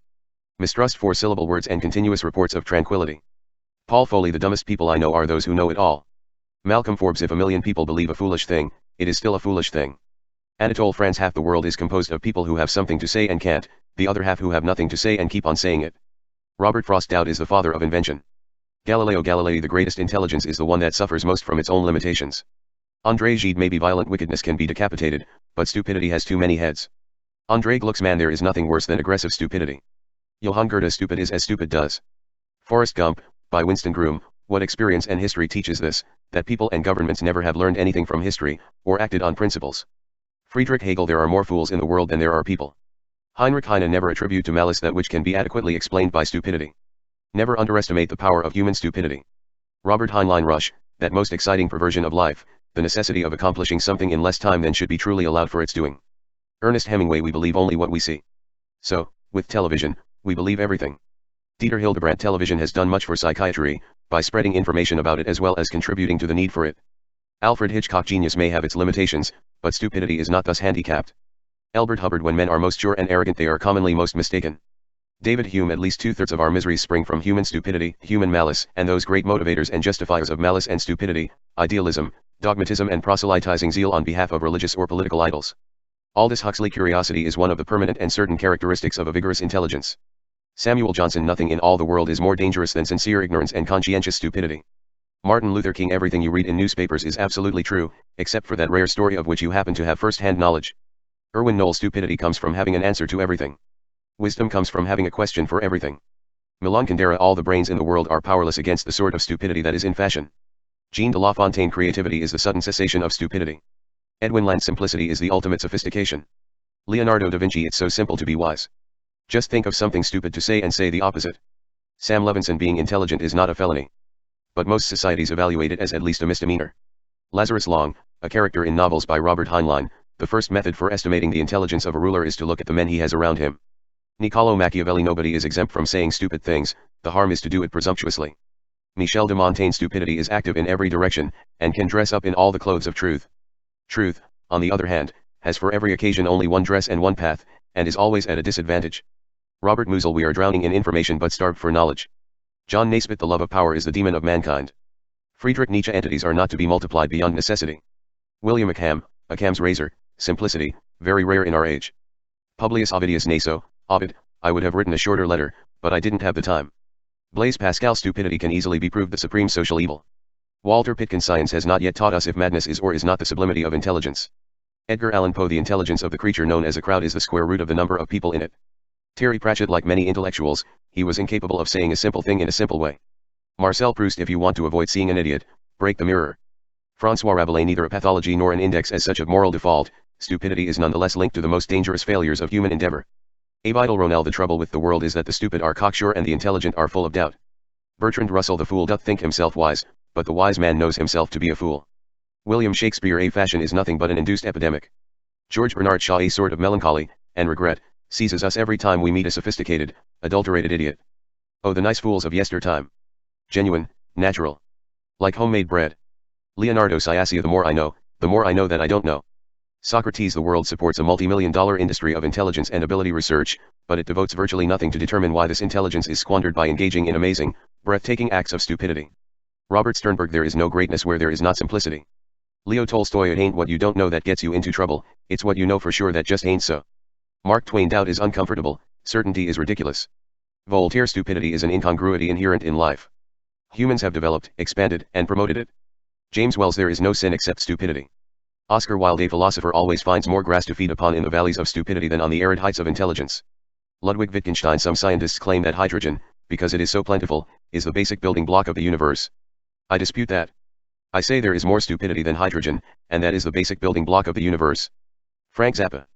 Mistrust four-syllable words and continuous reports of tranquility. Paul Foley: the dumbest people I know are those who know it all. Malcolm Forbes: if a million people believe a foolish thing, it is still a foolish thing. Anatole France: half the world is composed of people who have something to say and can't, the other half who have nothing to say and keep on saying it. Robert Frost: doubt is the father of invention. Galileo Galilei: the greatest intelligence is the one that suffers most from its own limitations. André Gide: maybe violent wickedness can be decapitated, but stupidity has too many heads. André Glucksmann: there is nothing worse than aggressive stupidity. Johann Goethe: stupid is as stupid does. Forrest Gump, by Winston Groom: what experience and history teaches this, that people and governments never have learned anything from history, or acted on principles. Friedrich Hegel: there are more fools in the world than there are people. Heinrich Heine: never attribute to malice that which can be adequately explained by stupidity. Never underestimate the power of human stupidity. Robert Heinlein Rush: that most exciting perversion of life, the necessity of accomplishing something in less time than should be truly allowed for its doing. Ernest Hemingway: we believe only what we see. So, with television, we believe everything. Dieter Hildebrandt: television has done much for psychiatry, by spreading information about it as well as contributing to the need for it. Alfred Hitchcock: genius may have its limitations, but stupidity is not thus handicapped. Elbert Hubbard: when men are most sure and arrogant they are commonly most mistaken. David Hume: at least two-thirds of our miseries spring from human stupidity, human malice, and those great motivators and justifiers of malice and stupidity, idealism, dogmatism and proselytizing zeal on behalf of religious or political idols. Aldous Huxley: curiosity is one of the permanent and certain characteristics of a vigorous intelligence. Samuel Johnson: nothing in all the world is more dangerous than sincere ignorance and conscientious stupidity. Martin Luther King: everything you read in newspapers is absolutely true, except for that rare story of which you happen to have first-hand knowledge. Erwin Knoll: stupidity comes from having an answer to everything. Wisdom comes from having a question for everything. Milan Kundera: all the brains in the world are powerless against the sort of stupidity that is in fashion. Jean de La Fontaine: creativity is the sudden cessation of stupidity. Edwin Land: simplicity is the ultimate sophistication. Leonardo da Vinci: it's so simple to be wise. Just think of something stupid to say and say the opposite. Sam Levinson: being intelligent is not a felony. But most societies evaluate it as at least a misdemeanor. Lazarus Long, a character in novels by Robert Heinlein: the first method for estimating the intelligence of a ruler is to look at the men he has around him. Niccolo Machiavelli: nobody is exempt from saying stupid things, the harm is to do it presumptuously. Michel de Montaigne: stupidity is active in every direction, and can dress up in all the clothes of truth. Truth, on the other hand, has for every occasion only one dress and one path, and is always at a disadvantage. Robert Musil: we are drowning in information but starved for knowledge. John Naisbitt: the love of power is the demon of mankind. Friedrich Nietzsche: entities are not to be multiplied beyond necessity. William Occam: Occam's razor, simplicity, very rare in our age. Publius Ovidius Naso: Ovid, I would have written a shorter letter, but I didn't have the time. Blaise Pascal: stupidity can easily be proved the supreme social evil. Walter Pitkin: science has not yet taught us if madness is or is not the sublimity of intelligence. Edgar Allan Poe: the intelligence of the creature known as a crowd is the square root of the number of people in it. Terry Pratchett: like many intellectuals, he was incapable of saying a simple thing in a simple way. Marcel Proust: if you want to avoid seeing an idiot, break the mirror. François Rabelais: neither a pathology nor an index as such of moral default, stupidity is nonetheless linked to the most dangerous failures of human endeavor. Avidal Ronell: the trouble with the world is that the stupid are cocksure and the intelligent are full of doubt. Bertrand Russell: the fool doth think himself wise, but the wise man knows himself to be a fool. William Shakespeare: a fashion is nothing but an induced epidemic. George Bernard Shaw: a sort of melancholy and regret seizes us every time we meet a sophisticated, adulterated idiot. Oh, the nice fools of yestertime. Genuine, natural. Like homemade bread. Leonardo Sciascia: the more I know that I don't know. Socrates: the world supports a multi-million-dollar industry of intelligence and ability research, but it devotes virtually nothing to determine why this intelligence is squandered by engaging in amazing, breathtaking acts of stupidity. Robert Sternberg: there is no greatness where there is not simplicity. Leo Tolstoy: it ain't what you don't know that gets you into trouble, it's what you know for sure that just ain't so. Mark Twain, doubt is uncomfortable, certainty is ridiculous. Voltaire, stupidity is an incongruity inherent in life. Humans have developed, expanded, and promoted it. James Wells, there is no sin except stupidity. Oscar Wilde, a philosopher always finds more grass to feed upon in the valleys of stupidity than on the arid heights of intelligence. Ludwig Wittgenstein, some scientists claim that hydrogen, because it is so plentiful, is the basic building block of the universe. I dispute that. I say there is more stupidity than hydrogen, and that is the basic building block of the universe. Frank Zappa.